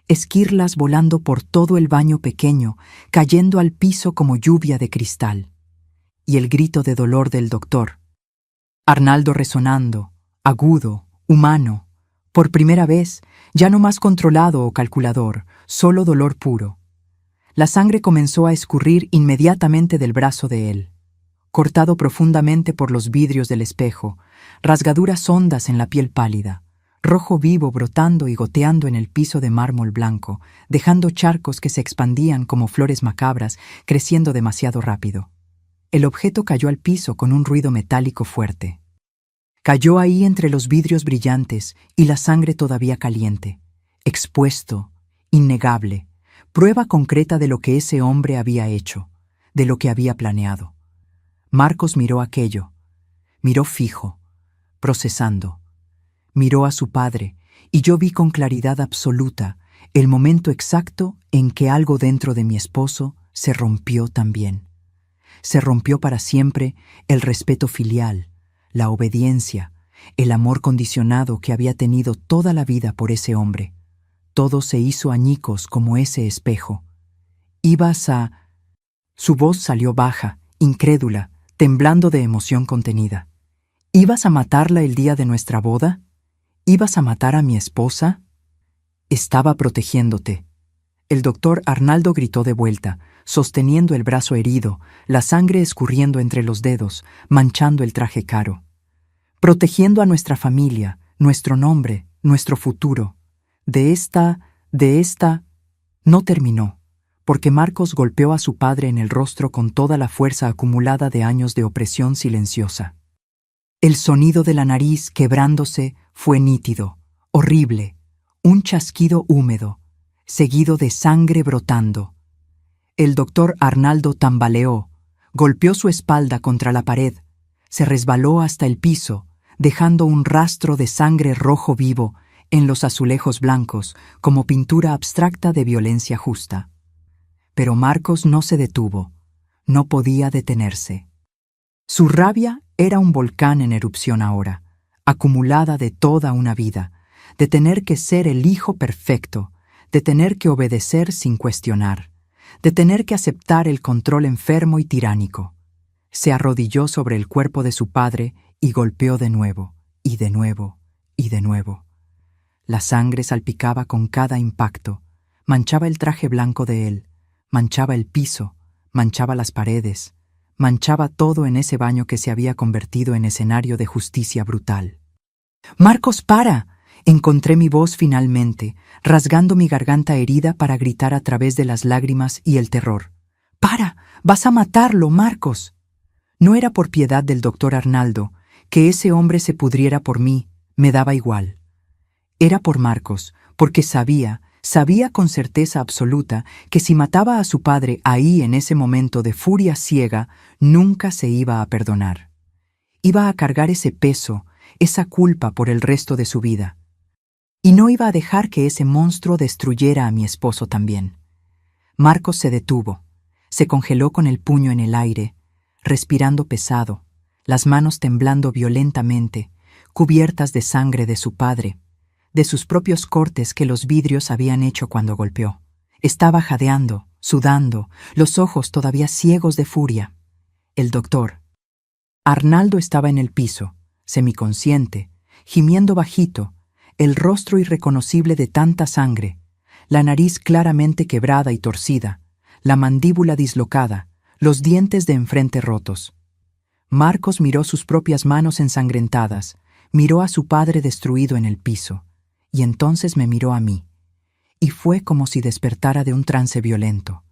esquirlas volando por todo el baño pequeño, cayendo al piso como lluvia de cristal. Y el grito de dolor del doctor. Arnaldo resonando, agudo, humano, por primera vez, ya no más controlado o calculador, solo dolor puro. La sangre comenzó a escurrir inmediatamente del brazo de él, cortado profundamente por los vidrios del espejo, rasgaduras hondas en la piel pálida, rojo vivo brotando y goteando en el piso de mármol blanco, dejando charcos que se expandían como flores macabras, creciendo demasiado rápido. El objeto cayó al piso con un ruido metálico fuerte. Cayó ahí entre los vidrios brillantes y la sangre todavía caliente, expuesto, innegable, prueba concreta de lo que ese hombre había hecho, de lo que había planeado. Marcos miró aquello, miró fijo, procesando. Miró a su padre, y yo vi con claridad absoluta el momento exacto en que algo dentro de mi esposo se rompió también. Se rompió para siempre el respeto filial, la obediencia, el amor condicionado que había tenido toda la vida por ese hombre. Todo se hizo añicos como ese espejo. Ibas a... Su voz salió baja, incrédula, temblando de emoción contenida. ¿Ibas a matarla el día de nuestra boda? ¿Ibas a matar a mi esposa? Estaba protegiéndote. El doctor Arnaldo gritó de vuelta, sosteniendo el brazo herido, la sangre escurriendo entre los dedos, manchando el traje caro. Protegiendo a nuestra familia, nuestro nombre, nuestro futuro. De esta... No terminó, porque Marcos golpeó a su padre en el rostro con toda la fuerza acumulada de años de opresión silenciosa. El sonido de la nariz quebrándose fue nítido, horrible, un chasquido húmedo, seguido de sangre brotando. El doctor Arnaldo tambaleó, golpeó su espalda contra la pared, se resbaló hasta el piso, dejando un rastro de sangre rojo vivo en los azulejos blancos como pintura abstracta de violencia justa. Pero Marcos no se detuvo, no podía detenerse. Su rabia era un volcán en erupción ahora, acumulada de toda una vida, de tener que ser el hijo perfecto, de tener que obedecer sin cuestionar, de tener que aceptar el control enfermo y tiránico. Se arrodilló sobre el cuerpo de su padre y golpeó de nuevo, y de nuevo, y de nuevo. La sangre salpicaba con cada impacto, manchaba el traje blanco de él, manchaba el piso, manchaba las paredes, manchaba todo en ese baño que se había convertido en escenario de justicia brutal. «¡Marcos, para!», encontré mi voz finalmente, rasgando mi garganta herida para gritar a través de las lágrimas y el terror. «¡Para! ¡Vas a matarlo, Marcos!». No era por piedad del doctor Arnaldo, que ese hombre se pudriera por mí, me daba igual. Era por Marcos, porque sabía con certeza absoluta que si mataba a su padre ahí en ese momento de furia ciega, nunca se iba a perdonar. Iba a cargar ese peso, esa culpa por el resto de su vida. Y no iba a dejar que ese monstruo destruyera a mi esposo también. Marcos se detuvo, se congeló con el puño en el aire, respirando pesado, las manos temblando violentamente, cubiertas de sangre de su padre, de sus propios cortes que los vidrios habían hecho cuando golpeó. Estaba jadeando, sudando, los ojos todavía ciegos de furia. El doctor Arnaldo estaba en el piso, semiconsciente, gimiendo bajito, el rostro irreconocible de tanta sangre, la nariz claramente quebrada y torcida, la mandíbula dislocada, los dientes de enfrente rotos. Marcos miró sus propias manos ensangrentadas, miró a su padre destruido en el piso, y entonces me miró a mí. Y fue como si despertara de un trance violento.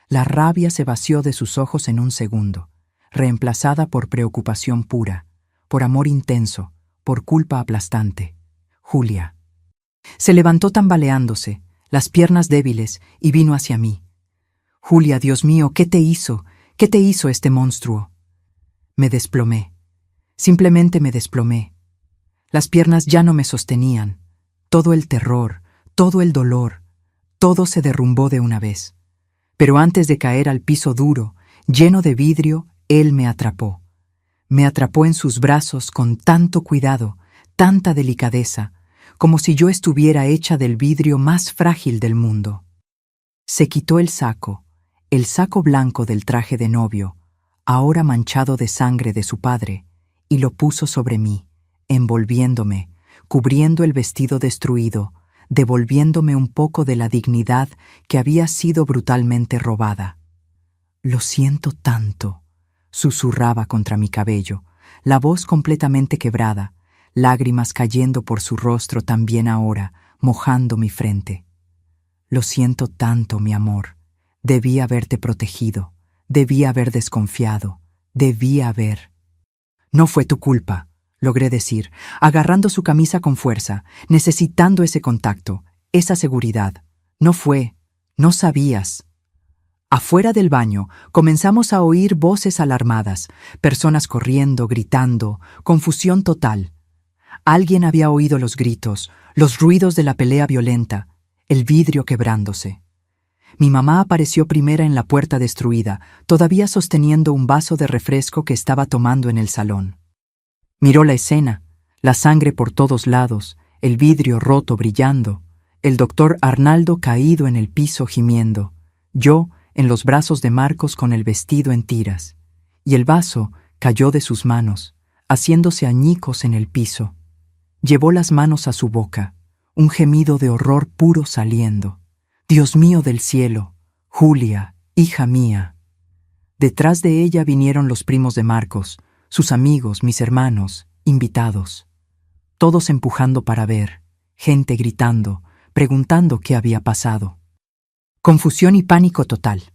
La rabia se vació de sus ojos en un segundo, reemplazada por preocupación pura, por amor intenso, por culpa aplastante. Julia. Se levantó tambaleándose, las piernas débiles, y vino hacia mí. Julia, Dios mío, ¿qué te hizo? ¿Qué te hizo este monstruo? Me desplomé. Simplemente me desplomé. Las piernas ya no me sostenían. Todo el terror, todo el dolor, todo se derrumbó de una vez. Pero antes de caer al piso duro, lleno de vidrio, él me atrapó. Me atrapó en sus brazos con tanto cuidado, tanta delicadeza, como si yo estuviera hecha del vidrio más frágil del mundo. Se quitó el saco blanco del traje de novio, ahora manchado de sangre de su padre, y lo puso sobre mí, envolviéndome, cubriendo el vestido destruido, devolviéndome un poco de la dignidad que había sido brutalmente robada. «Lo siento tanto», susurraba contra mi cabello, la voz completamente quebrada, lágrimas cayendo por su rostro también ahora, mojando mi frente. «Lo siento tanto, mi amor. Debí haberte protegido, debí haber desconfiado, debí haber...» «No fue tu culpa», logré decir, agarrando su camisa con fuerza, necesitando ese contacto, esa seguridad. «No fue, no sabías». Afuera del baño comenzamos a oír voces alarmadas, personas corriendo, gritando, confusión total. Alguien había oído los gritos, los ruidos de la pelea violenta, el vidrio quebrándose. Mi mamá apareció primera en la puerta destruida, todavía sosteniendo un vaso de refresco que estaba tomando en el salón. Miró la escena, la sangre por todos lados, el vidrio roto brillando, el doctor Arnaldo caído en el piso gimiendo, yo en los brazos de Marcos con el vestido en tiras, y el vaso cayó de sus manos, haciéndose añicos en el piso. Llevó las manos a su boca, un gemido de horror puro saliendo. «Dios mío del cielo, Julia, hija mía». Detrás de ella vinieron los primos de Marcos, sus amigos, mis hermanos, invitados. Todos empujando para ver, gente gritando, preguntando qué había pasado. Confusión y pánico total.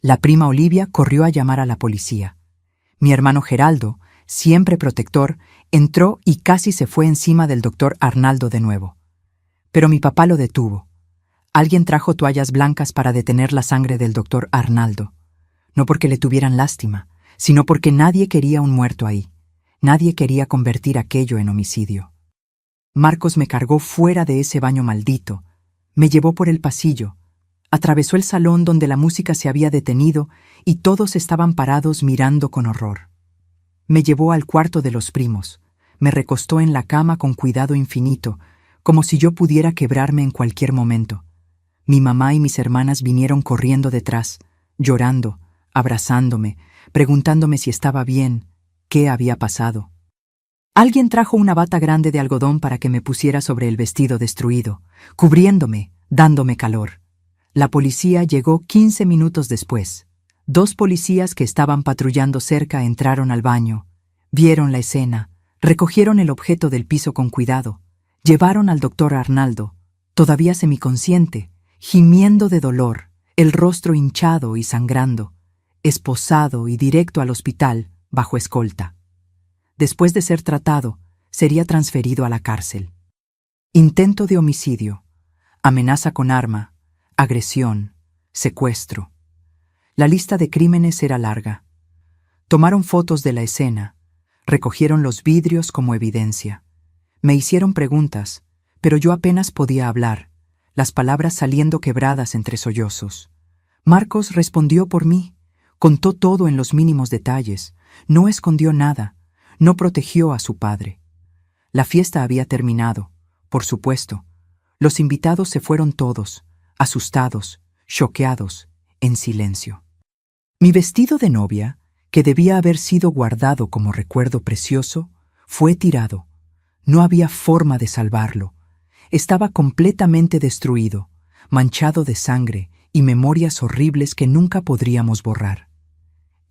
La prima Olivia corrió a llamar a la policía. Mi hermano Geraldo, siempre protector, entró y casi se fue encima del doctor Arnaldo de nuevo. Pero mi papá lo detuvo. Alguien trajo toallas blancas para detener la sangre del doctor Arnaldo. No porque le tuvieran lástima, sino porque nadie quería un muerto ahí. Nadie quería convertir aquello en homicidio. Marcos me cargó fuera de ese baño maldito. Me llevó por el pasillo. Atravesó el salón donde la música se había detenido y todos estaban parados mirando con horror. Me llevó al cuarto de los primos. Me recostó en la cama con cuidado infinito, como si yo pudiera quebrarme en cualquier momento. Mi mamá y mis hermanas vinieron corriendo detrás, llorando, abrazándome, preguntándome si estaba bien, qué había pasado. Alguien trajo una bata grande de algodón para que me pusiera sobre el vestido destruido, cubriéndome, dándome calor. La policía llegó 15 minutos después. 2 policías que estaban patrullando cerca entraron al baño, vieron la escena, recogieron el objeto del piso con cuidado, llevaron al doctor Arnaldo, todavía semiconsciente, gimiendo de dolor, el rostro hinchado y sangrando, esposado y directo al hospital bajo escolta. Después de ser tratado, sería transferido a la cárcel. Intento de homicidio, amenaza con arma, agresión, secuestro. La lista de crímenes era larga. Tomaron fotos de la escena, recogieron los vidrios como evidencia. Me hicieron preguntas, pero yo apenas podía hablar, las palabras saliendo quebradas entre sollozos. Marcos respondió por mí, contó todo en los mínimos detalles, no escondió nada, no protegió a su padre. La fiesta había terminado, por supuesto. Los invitados se fueron todos, asustados, choqueados, en silencio. Mi vestido de novia, que debía haber sido guardado como recuerdo precioso, fue tirado. No había forma de salvarlo. Estaba completamente destruido, manchado de sangre y memorias horribles que nunca podríamos borrar.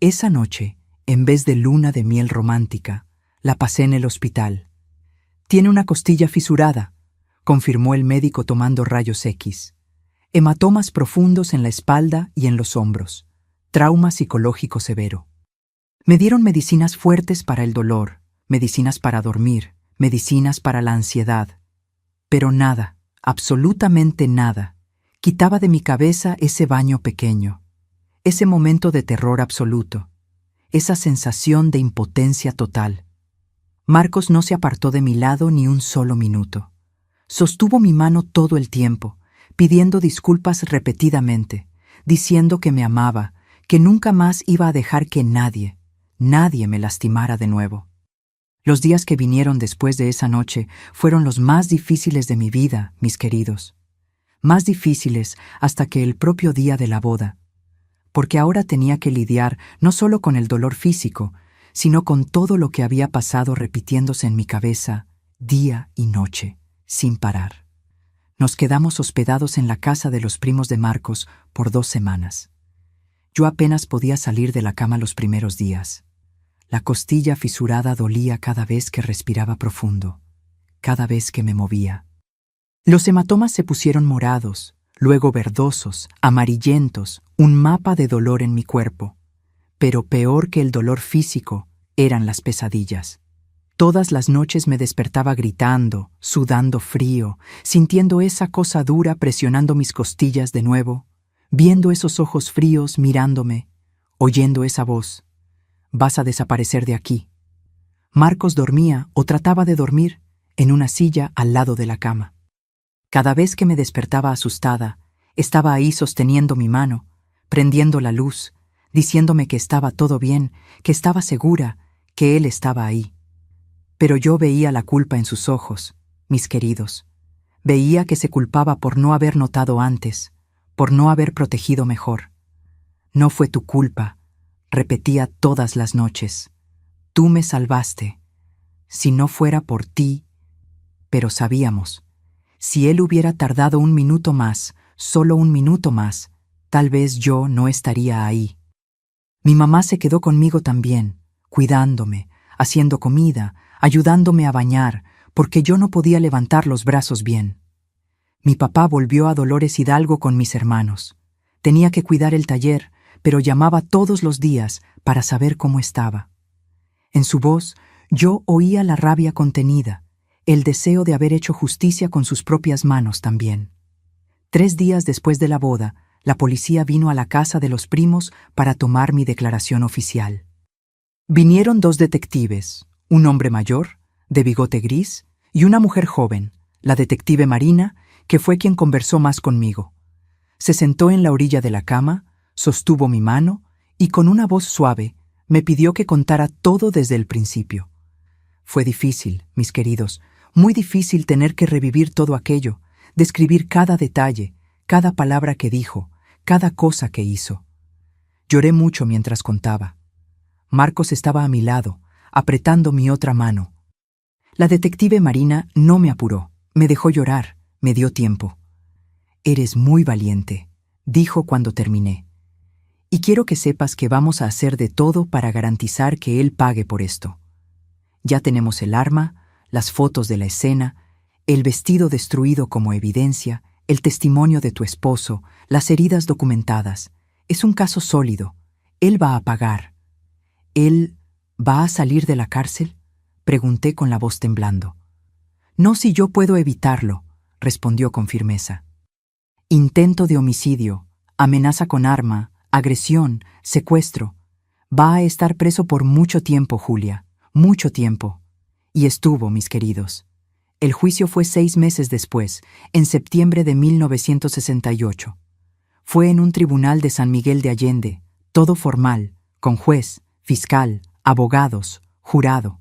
Esa noche, en vez de luna de miel romántica, la pasé en el hospital. Tiene una costilla fisurada, confirmó el médico tomando rayos X. Hematomas profundos en la espalda y en los hombros. Trauma psicológico severo. Me dieron medicinas fuertes para el dolor, medicinas para dormir, medicinas para la ansiedad. Pero nada, absolutamente nada, quitaba de mi cabeza ese baño pequeño, ese momento de terror absoluto, esa sensación de impotencia total. Marcos no se apartó de mi lado ni un solo minuto. Sostuvo mi mano todo el tiempo, pidiendo disculpas repetidamente, diciendo que me amaba, que nunca más iba a dejar que nadie me lastimara de nuevo. Los días que vinieron después de esa noche fueron los más difíciles de mi vida, mis queridos. Más difíciles hasta que el propio día de la boda, porque ahora tenía que lidiar no solo con el dolor físico, sino con todo lo que había pasado repitiéndose en mi cabeza día y noche, sin parar. Nos quedamos hospedados en la casa de los primos de Marcos por 2 semanas. Yo apenas podía salir de la cama los primeros días. La costilla fisurada dolía cada vez que respiraba profundo, cada vez que me movía. Los hematomas se pusieron morados, luego verdosos, amarillentos, un mapa de dolor en mi cuerpo. Pero peor que el dolor físico eran las pesadillas. Todas las noches me despertaba gritando, sudando frío, sintiendo esa cosa dura presionando mis costillas de nuevo, viendo esos ojos fríos mirándome, oyendo esa voz. Vas a desaparecer de aquí. Marcos dormía o trataba de dormir en una silla al lado de la cama. Cada vez que me despertaba asustada, estaba ahí sosteniendo mi mano, prendiendo la luz, diciéndome que estaba todo bien, que estaba segura, que él estaba ahí. Pero yo veía la culpa en sus ojos, mis queridos. Veía que se culpaba por no haber notado antes, por no haber protegido mejor. No fue tu culpa, repetía todas las noches. Tú me salvaste. Si no fuera por ti. Pero sabíamos, si él hubiera tardado 1 minuto más, solo 1 minuto más, tal vez yo no estaría ahí. Mi mamá se quedó conmigo también, cuidándome, haciendo comida, ayudándome a bañar, porque yo no podía levantar los brazos bien. Mi papá volvió a Dolores Hidalgo con mis hermanos. Tenía que cuidar el taller, pero llamaba todos los días para saber cómo estaba. En su voz yo oía la rabia contenida, el deseo de haber hecho justicia con sus propias manos también. 3 días después de la boda, la policía vino a la casa de los primos para tomar mi declaración oficial. Vinieron 2 detectives, un hombre mayor, de bigote gris, y una mujer joven, la detective Marina, que fue quien conversó más conmigo. Se sentó en la orilla de la cama, sostuvo mi mano y con una voz suave me pidió que contara todo desde el principio. Fue difícil, mis queridos, muy difícil tener que revivir todo aquello, describir cada detalle, cada palabra que dijo, cada cosa que hizo. Lloré mucho mientras contaba. Marcos estaba a mi lado, apretando mi otra mano. La detective Marina no me apuró, me dejó llorar, me dio tiempo. Eres muy valiente, dijo cuando terminé. Y quiero que sepas que vamos a hacer de todo para garantizar que él pague por esto. Ya tenemos el arma, las fotos de la escena, el vestido destruido como evidencia, el testimonio de tu esposo, las heridas documentadas. Es un caso sólido. Él va a pagar. ¿Él va a salir de la cárcel? Pregunté con la voz temblando. No si yo puedo evitarlo, respondió con firmeza. Intento de homicidio, amenaza con arma, agresión, secuestro. Va a estar preso por mucho tiempo, Julia, mucho tiempo. Y estuvo, mis queridos. El juicio fue 6 meses después, en septiembre de 1968. Fue en un tribunal de San Miguel de Allende, todo formal, con juez, fiscal, abogados, jurado.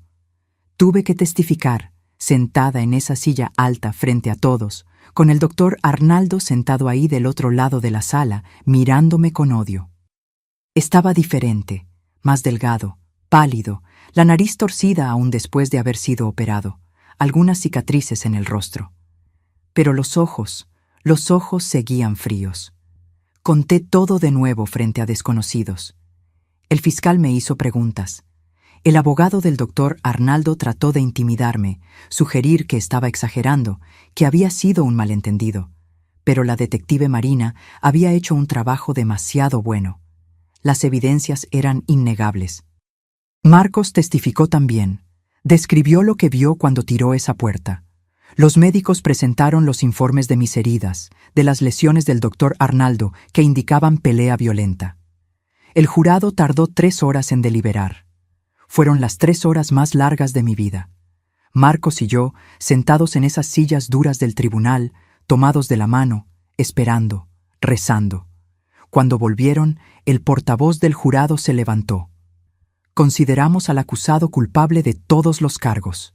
Tuve que testificar, sentada en esa silla alta frente a todos, con el doctor Arnaldo sentado ahí del otro lado de la sala, mirándome con odio. Estaba diferente, más delgado, pálido, la nariz torcida aún después de haber sido operado, algunas cicatrices en el rostro. Pero los ojos seguían fríos. Conté todo de nuevo frente a desconocidos. El fiscal me hizo preguntas. El abogado del doctor Arnaldo trató de intimidarme, sugerir que estaba exagerando, que había sido un malentendido. Pero la detective Marina había hecho un trabajo demasiado bueno. Las evidencias eran innegables. Marcos testificó también. Describió lo que vio cuando tiró esa puerta. Los médicos presentaron los informes de mis heridas, de las lesiones del doctor Arnaldo, que indicaban pelea violenta. El jurado tardó 3 horas en deliberar. Fueron las 3 horas más largas de mi vida. Marcos y yo, sentados en esas sillas duras del tribunal, tomados de la mano, esperando, rezando. Cuando volvieron, el portavoz del jurado se levantó. Consideramos al acusado culpable de todos los cargos.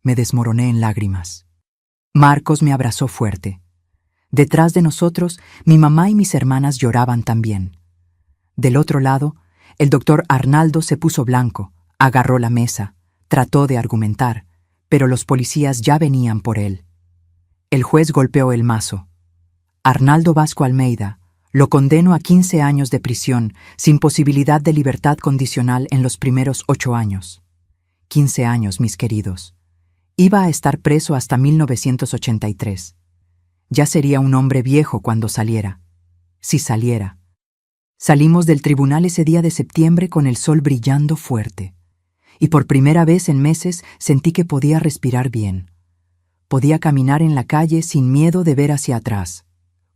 Me desmoroné en lágrimas. Marcos me abrazó fuerte. Detrás de nosotros, mi mamá y mis hermanas lloraban también. Del otro lado, el doctor Arnaldo se puso blanco, agarró la mesa, trató de argumentar, pero los policías ya venían por él. El juez golpeó el mazo. Arnaldo Vasco Almeida, lo condeno a 15 años de prisión sin posibilidad de libertad condicional en los primeros 8 años. 15 años, mis queridos. Iba a estar preso hasta 1983. Ya sería un hombre viejo cuando saliera. Si saliera. Salimos del tribunal ese día de septiembre con el sol brillando fuerte. Y por primera vez en meses sentí que podía respirar bien. Podía caminar en la calle sin miedo de ver hacia atrás.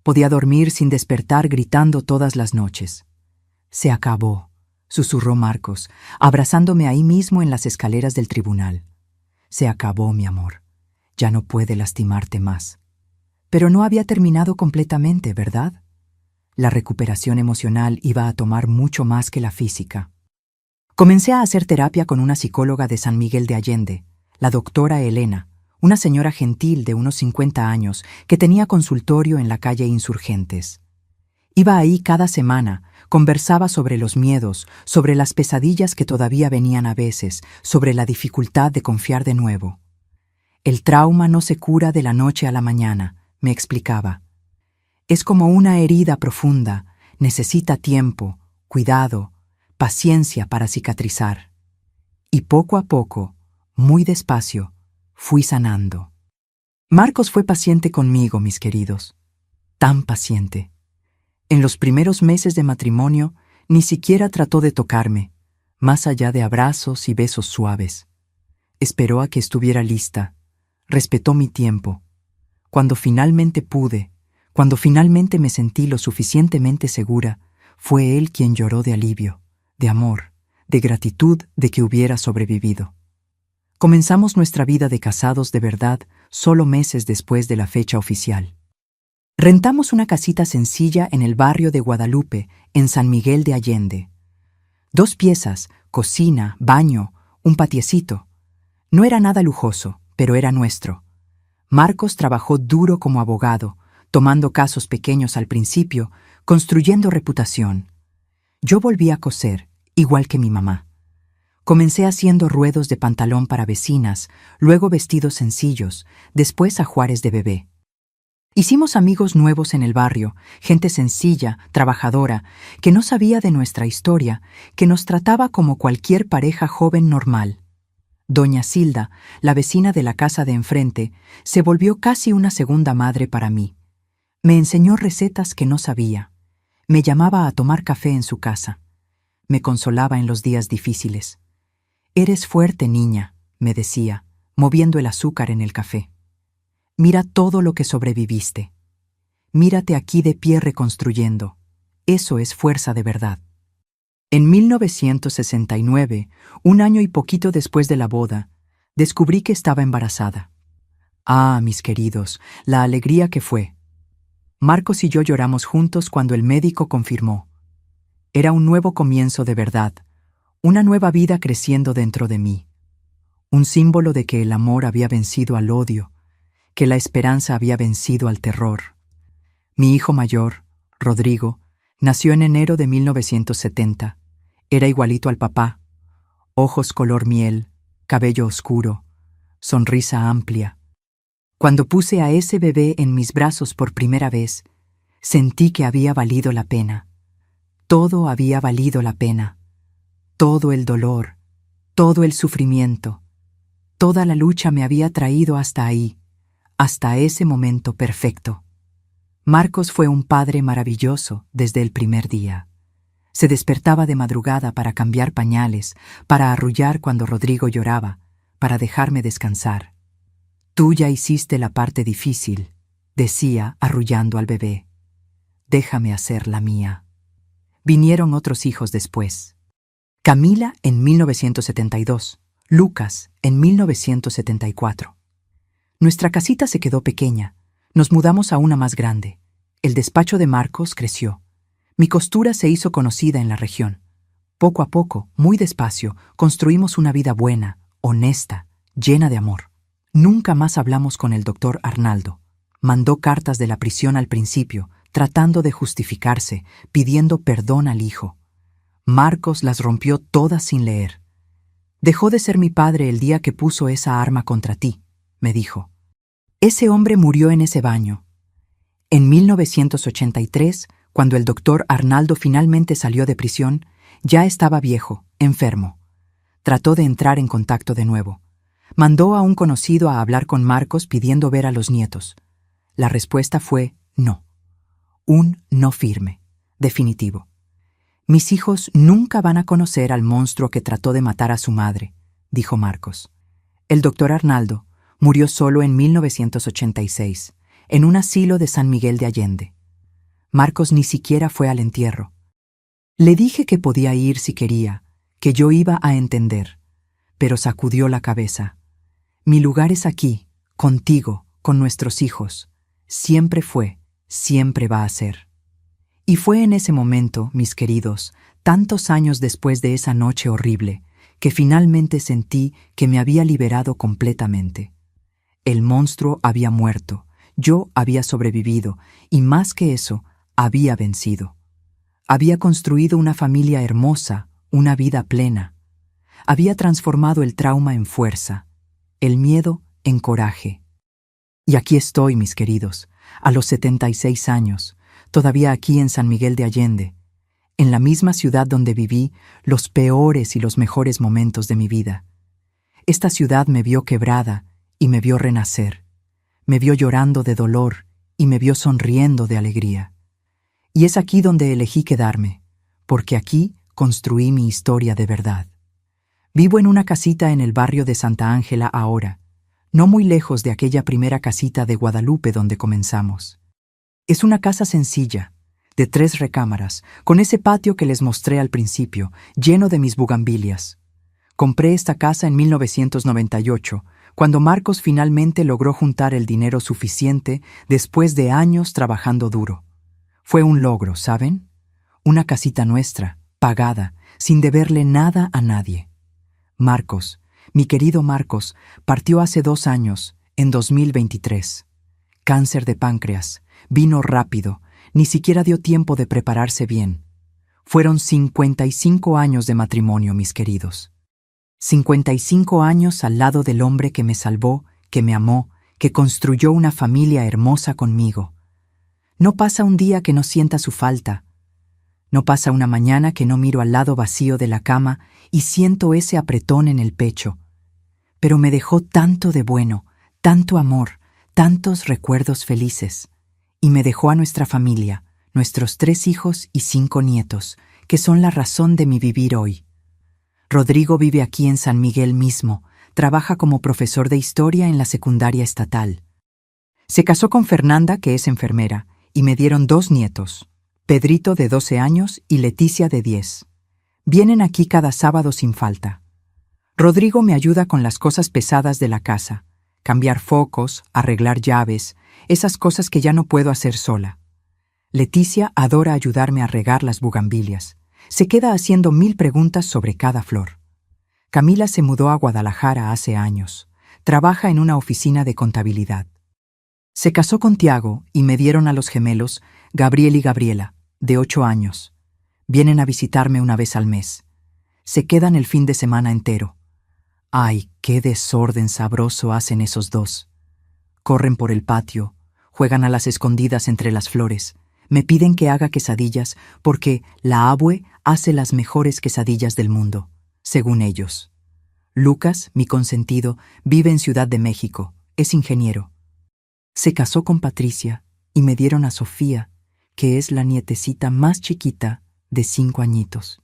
Podía dormir sin despertar gritando todas las noches. Se acabó, susurró Marcos, abrazándome ahí mismo en las escaleras del tribunal. Se acabó, mi amor. Ya no puede lastimarte más. Pero no había terminado completamente, ¿verdad? La recuperación emocional iba a tomar mucho más que la física. Comencé a hacer terapia con una psicóloga de San Miguel de Allende, la doctora Elena, una señora gentil de unos 50 años que tenía consultorio en la calle Insurgentes. Iba ahí cada semana, conversaba sobre los miedos, sobre las pesadillas que todavía venían a veces, sobre la dificultad de confiar de nuevo. El trauma no se cura de la noche a la mañana, me explicaba. Es como una herida profunda, necesita tiempo, cuidado, paciencia para cicatrizar. Y poco a poco, muy despacio, fui sanando. Marcos fue paciente conmigo, mis queridos. Tan paciente. En los primeros meses de matrimonio, ni siquiera trató de tocarme, más allá de abrazos y besos suaves. Esperó a que estuviera lista. Respetó mi tiempo. Cuando finalmente pude, cuando finalmente me sentí lo suficientemente segura, fue él quien lloró de alivio, de amor, de gratitud de que hubiera sobrevivido. Comenzamos nuestra vida de casados de verdad solo meses después de la fecha oficial. Rentamos una casita sencilla en el barrio de Guadalupe, en San Miguel de Allende. 2 piezas, cocina, baño, un patiecito. No era nada lujoso, pero era nuestro. Marcos trabajó duro como abogado, tomando casos pequeños al principio, construyendo reputación. Yo volví a coser, igual que mi mamá. Comencé haciendo ruedos de pantalón para vecinas, luego vestidos sencillos, después ajuares de bebé. Hicimos amigos nuevos en el barrio, gente sencilla, trabajadora, que no sabía de nuestra historia, que nos trataba como cualquier pareja joven normal. Doña Silda, la vecina de la casa de enfrente, se volvió casi una segunda madre para mí. Me enseñó recetas que no sabía. Me llamaba a tomar café en su casa. Me consolaba en los días difíciles. «Eres fuerte, niña», me decía, moviendo el azúcar en el café. «Mira todo lo que sobreviviste. Mírate aquí de pie reconstruyendo. Eso es fuerza de verdad». En 1969, un año y poquito después de la boda, descubrí que estaba embarazada. Ah, mis queridos, la alegría que fue. Marcos y yo lloramos juntos cuando el médico confirmó. Era un nuevo comienzo de verdad, una nueva vida creciendo dentro de mí. Un símbolo de que el amor había vencido al odio, que la esperanza había vencido al terror. Mi hijo mayor, Rodrigo, nació en enero de 1970. Era igualito al papá. Ojos color miel, cabello oscuro, sonrisa amplia. Cuando puse a ese bebé en mis brazos por primera vez, Sentí que había valido la pena. Todo había valido la pena. Todo el dolor, todo el sufrimiento, toda la lucha me había traído hasta ahí, hasta ese momento perfecto. Marcos fue un padre maravilloso desde el primer día. Se despertaba de madrugada para cambiar pañales, para arrullar cuando Rodrigo lloraba, para dejarme descansar. Tú ya hiciste la parte difícil, decía arrullando al bebé. Déjame hacer la mía. Vinieron otros hijos después. Camila en 1972, Lucas en 1974. Nuestra casita se quedó pequeña. Nos mudamos a una más grande. El despacho de Marcos creció. Mi costura se hizo conocida en la región. Poco a poco, muy despacio, construimos una vida buena, honesta, llena de amor. Nunca más hablamos con el doctor Arnaldo. Mandó cartas de la prisión al principio, tratando de justificarse, pidiendo perdón al hijo. Marcos las rompió todas sin leer. Dejó de ser mi padre el día que puso esa arma contra ti, me dijo. Ese hombre murió en ese baño. En 1983, cuando el doctor Arnaldo finalmente salió de prisión, ya estaba viejo, enfermo. Trató de entrar en contacto de nuevo. Mandó a un conocido a hablar con Marcos pidiendo ver a los nietos. La respuesta fue no. Un no firme, definitivo. Mis hijos nunca van a conocer al monstruo que trató de matar a su madre, dijo Marcos. El doctor Arnaldo murió solo en 1986, en un asilo de San Miguel de Allende. Marcos ni siquiera fue al entierro. Le dije que podía ir si quería, que yo iba a entender, pero sacudió la cabeza. Mi lugar es aquí, contigo, con nuestros hijos. Siempre fue, siempre va a ser. Y fue en ese momento, mis queridos, tantos años después de esa noche horrible, que finalmente sentí que me había liberado completamente. El monstruo había muerto, yo había sobrevivido, y más que eso, había vencido. Había construido una familia hermosa, una vida plena. Había transformado el trauma en fuerza, el miedo en coraje. Y aquí estoy, mis queridos, a los 76 años, todavía aquí en San Miguel de Allende, en la misma ciudad donde viví los peores y los mejores momentos de mi vida. Esta ciudad me vio quebrada y me vio renacer. Me vio llorando de dolor y me vio sonriendo de alegría. Y es aquí donde elegí quedarme, porque aquí construí mi historia de verdad. Vivo en una casita en el barrio de Santa Ángela ahora, no muy lejos de aquella primera casita de Guadalupe donde comenzamos. Es una casa sencilla, de 3 recámaras, con ese patio que les mostré al principio, lleno de mis bugambilias. Compré esta casa en 1998, cuando Marcos finalmente logró juntar el dinero suficiente después de años trabajando duro. Fue un logro, ¿saben? Una casita nuestra, pagada, sin deberle nada a nadie. Marcos, mi querido Marcos, partió hace 2 años, en 2023. Cáncer de páncreas, vino rápido, ni siquiera dio tiempo de prepararse bien. Fueron 55 años de matrimonio, mis queridos. 55 años al lado del hombre que me salvó, que me amó, que construyó una familia hermosa conmigo. No pasa un día que no sienta su falta. No pasa una mañana que no miro al lado vacío de la cama y siento ese apretón en el pecho. Pero me dejó tanto de bueno, tanto amor, tantos recuerdos felices. Y me dejó a nuestra familia, nuestros 3 hijos y 5 nietos, que son la razón de mi vivir hoy. Rodrigo vive aquí en San Miguel mismo, trabaja como profesor de historia en la secundaria estatal. Se casó con Fernanda, que es enfermera, y me dieron 2 nietos, Pedrito de 12 años y Leticia de 10. Vienen aquí cada sábado sin falta. Rodrigo me ayuda con las cosas pesadas de la casa, cambiar focos, arreglar llaves, esas cosas que ya no puedo hacer sola. Leticia adora ayudarme a regar las bugambilias. Se queda haciendo 1000 preguntas sobre cada flor. Camila se mudó a Guadalajara hace años. Trabaja en una oficina de contabilidad. Se casó con Tiago y me dieron a los gemelos, Gabriel y Gabriela, de 8 años. Vienen a visitarme una vez al mes. Se quedan el fin de semana entero. ¡Ay, qué desorden sabroso hacen esos 2! Corren por el patio, juegan a las escondidas entre las flores, Me piden que haga quesadillas porque la abue hace las mejores quesadillas del mundo, según ellos. Lucas, mi consentido, vive en Ciudad de México, es ingeniero. Se casó con Patricia y me dieron a Sofía, que es la nietecita más chiquita de 5 añitos.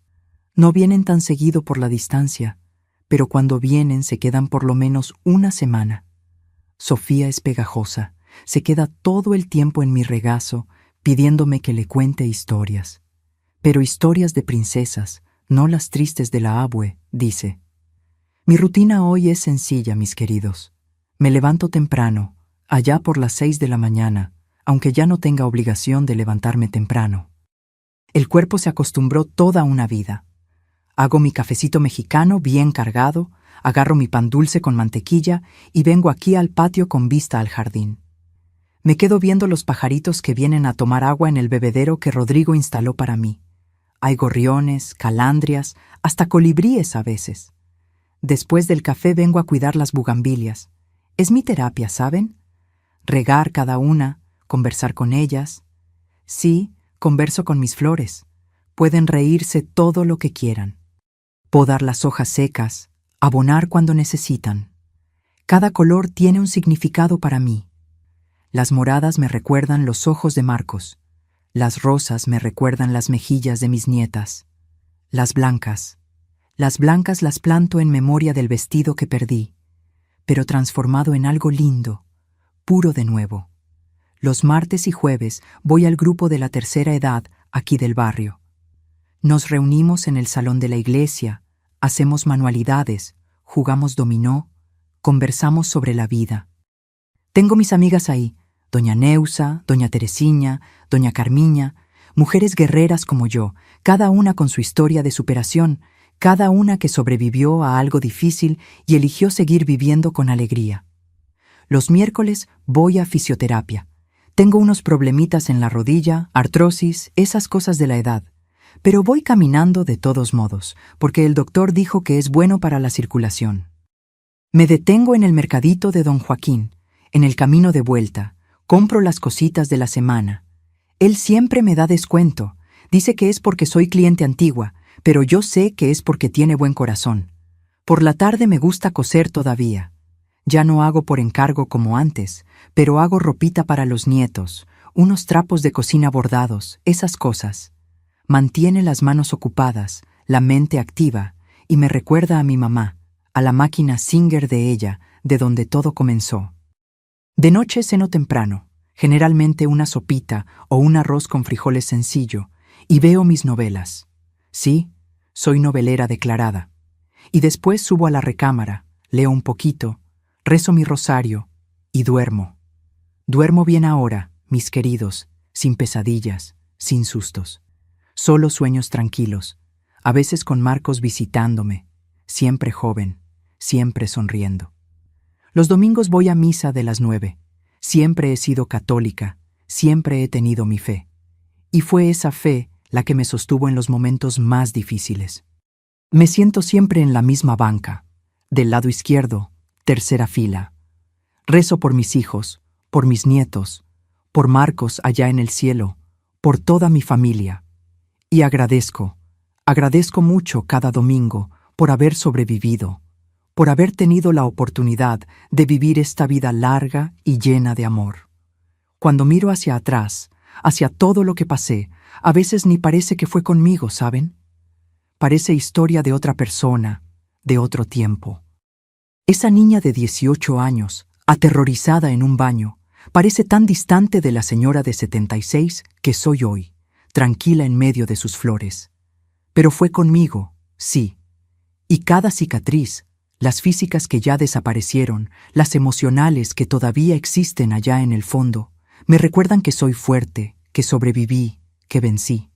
No vienen tan seguido por la distancia, pero cuando vienen se quedan por lo menos una semana. Sofía es pegajosa, se queda todo el tiempo en mi regazo pidiéndome que le cuente historias. Pero historias de princesas, no las tristes de la abue, dice. Mi rutina hoy es sencilla, mis queridos. Me levanto temprano, allá por las 6 de la mañana, aunque ya no tenga obligación de levantarme temprano. El cuerpo se acostumbró toda una vida. Hago mi cafecito mexicano bien cargado, agarro mi pan dulce con mantequilla y vengo aquí al patio con vista al jardín. Me quedo viendo los pajaritos que vienen a tomar agua en el bebedero que Rodrigo instaló para mí. Hay gorriones, calandrias, hasta colibríes a veces. Después del café vengo a cuidar las bugambilias. Es mi terapia, ¿saben? Regar cada una, conversar con ellas. Sí, converso con mis flores. Pueden reírse todo lo que quieran. Podar las hojas secas, abonar cuando necesitan. Cada color tiene un significado para mí. Las moradas me recuerdan los ojos de Marcos. Las rosas me recuerdan las mejillas de mis nietas. Las blancas las planto en memoria del vestido que perdí, pero transformado en algo lindo, puro de nuevo. Los martes y jueves voy al grupo de la tercera edad aquí del barrio. Nos reunimos en el salón de la iglesia, hacemos manualidades, jugamos dominó, conversamos sobre la vida. Tengo mis amigas ahí, doña Neusa, doña Teresiña, doña Carmiña, mujeres guerreras como yo, cada una con su historia de superación, cada una que sobrevivió a algo difícil y eligió seguir viviendo con alegría. Los miércoles voy a fisioterapia. Tengo unos problemitas en la rodilla, artrosis, esas cosas de la edad. Pero voy caminando de todos modos, porque el doctor dijo que es bueno para la circulación. Me detengo en el mercadito de Don Joaquín, en el camino de vuelta. Compro las cositas de la semana. Él siempre me da descuento. Dice que es porque soy cliente antigua, pero yo sé que es porque tiene buen corazón. Por la tarde me gusta coser todavía. Ya no hago por encargo como antes, pero hago ropita para los nietos, unos trapos de cocina bordados, esas cosas. Mantiene las manos ocupadas, la mente activa, y me recuerda a mi mamá, a la máquina Singer de ella, de donde todo comenzó. De noche ceno temprano, generalmente una sopita o un arroz con frijoles sencillo, y veo mis novelas. Sí, soy novelera declarada. Y después subo a la recámara, leo un poquito, rezo mi rosario y duermo. Duermo bien ahora, mis queridos, sin pesadillas, sin sustos. Solo sueños tranquilos, a veces con Marcos visitándome, siempre joven, siempre sonriendo. Los domingos voy a misa de las 9. Siempre he sido católica, siempre he tenido mi fe. Y fue esa fe la que me sostuvo en los momentos más difíciles. Me siento siempre en la misma banca, del lado izquierdo, tercera fila. Rezo por mis hijos, por mis nietos, por Marcos allá en el cielo, por toda mi familia. Y agradezco mucho cada domingo por haber sobrevivido, por haber tenido la oportunidad de vivir esta vida larga y llena de amor. Cuando miro hacia atrás, hacia todo lo que pasé, a veces ni parece que fue conmigo, ¿saben? Parece historia de otra persona, de otro tiempo. Esa niña de 18 años, aterrorizada en un baño, parece tan distante de la señora de 76 que soy hoy, tranquila en medio de sus flores. Pero fue conmigo, sí. Y cada cicatriz, las físicas que ya desaparecieron, las emocionales que todavía existen allá en el fondo, me recuerdan que soy fuerte, que sobreviví, que vencí.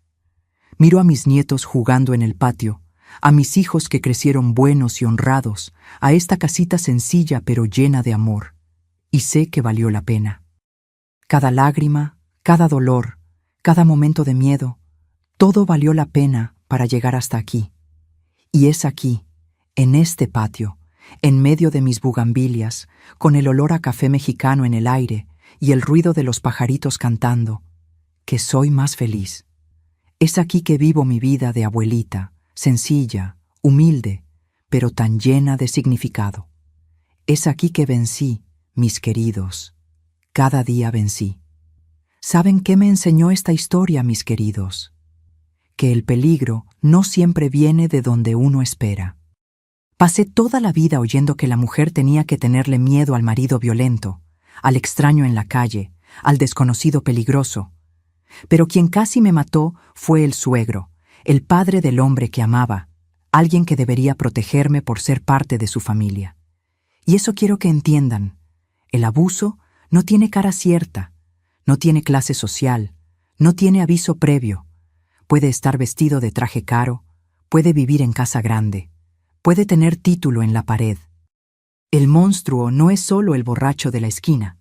Miro a mis nietos jugando en el patio, a mis hijos que crecieron buenos y honrados, a esta casita sencilla pero llena de amor, y sé que valió la pena. Cada lágrima, cada dolor, cada momento de miedo, todo valió la pena para llegar hasta aquí. Y es aquí, en este patio, en medio de mis bugambilias, con el olor a café mexicano en el aire y el ruido de los pajaritos cantando, que soy más feliz. Es aquí que vivo mi vida de abuelita, sencilla, humilde, pero tan llena de significado. Es aquí que vencí, mis queridos. Cada día vencí. ¿Saben qué me enseñó esta historia, mis queridos? Que el peligro no siempre viene de donde uno espera. Pasé toda la vida oyendo que la mujer tenía que tenerle miedo al marido violento, al extraño en la calle, al desconocido peligroso. Pero quien casi me mató fue el suegro, el padre del hombre que amaba, alguien que debería protegerme por ser parte de su familia. Y eso quiero que entiendan. El abuso no tiene cara cierta, no tiene clase social, no tiene aviso previo. Puede estar vestido de traje caro, puede vivir en casa grande, puede tener título en la pared. El monstruo no es solo el borracho de la esquina.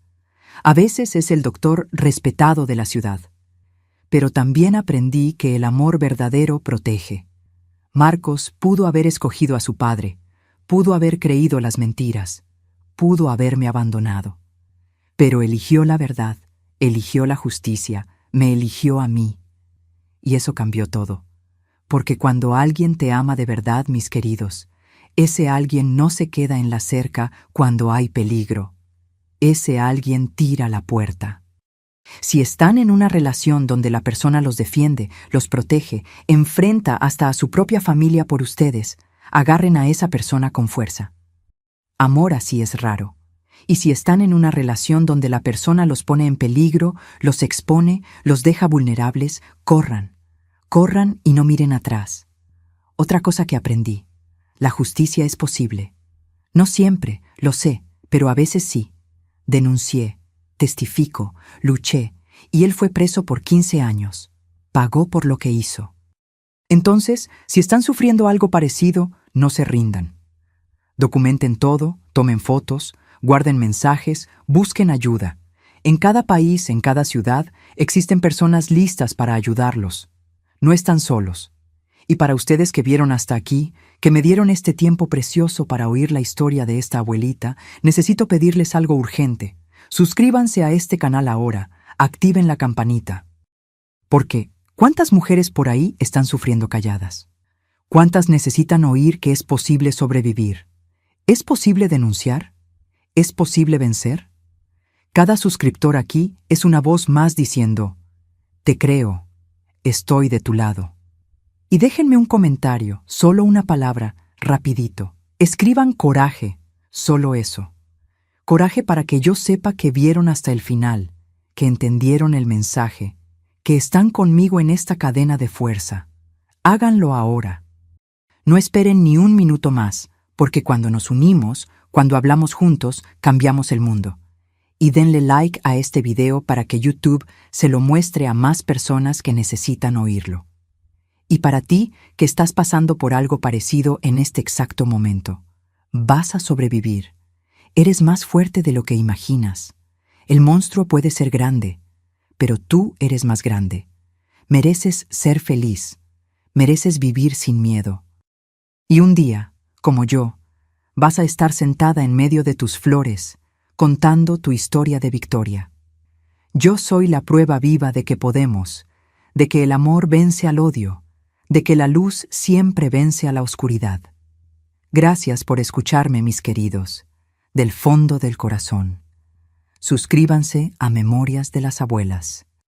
A veces es el doctor respetado de la ciudad. Pero también aprendí que el amor verdadero protege. Marcos pudo haber escogido a su padre, pudo haber creído las mentiras, pudo haberme abandonado. Pero eligió la verdad, eligió la justicia, me eligió a mí. Y eso cambió todo. Porque cuando alguien te ama de verdad, mis queridos, ese alguien no se queda en la cerca cuando hay peligro. Ese alguien tira la puerta. Si están en una relación donde la persona los defiende, los protege, enfrenta hasta a su propia familia por ustedes, agarren a esa persona con fuerza. Amor así es raro. Y si están en una relación donde la persona los pone en peligro, los expone, los deja vulnerables, corran. Corran y no miren atrás. Otra cosa que aprendí. La justicia es posible. No siempre, lo sé, pero a veces sí. Denuncié, testifico, luché, y él fue preso por 15 años. Pagó por lo que hizo. Entonces, si están sufriendo algo parecido, no se rindan. Documenten todo, tomen fotos, guarden mensajes, busquen ayuda. En cada país, en cada ciudad, existen personas listas para ayudarlos. No están solos. Y para ustedes que vieron hasta aquí, que me dieron este tiempo precioso para oír la historia de esta abuelita, necesito pedirles algo urgente. Suscríbanse a este canal ahora, activen la campanita. Porque, ¿cuántas mujeres por ahí están sufriendo calladas? ¿Cuántas necesitan oír que es posible sobrevivir? ¿Es posible denunciar? ¿Es posible vencer? Cada suscriptor aquí es una voz más diciendo, te creo, estoy de tu lado. Y déjenme un comentario, solo una palabra, rapidito. Escriban coraje, solo eso. Coraje para que yo sepa que vieron hasta el final, que entendieron el mensaje, que están conmigo en esta cadena de fuerza. Háganlo ahora. No esperen ni un minuto más, porque cuando nos unimos, cuando hablamos juntos, cambiamos el mundo. Y denle like a este video para que YouTube se lo muestre a más personas que necesitan oírlo. Y para ti, que estás pasando por algo parecido en este exacto momento, vas a sobrevivir. Eres más fuerte de lo que imaginas. El monstruo puede ser grande, pero tú eres más grande. Mereces ser feliz. Mereces vivir sin miedo. Y un día, como yo, vas a estar sentada en medio de tus flores, contando tu historia de victoria. Yo soy la prueba viva de que podemos, de que el amor vence al odio, de que la luz siempre vence a la oscuridad. Gracias por escucharme, mis queridos, del fondo del corazón. Suscríbanse a Memorias de las Abuelas.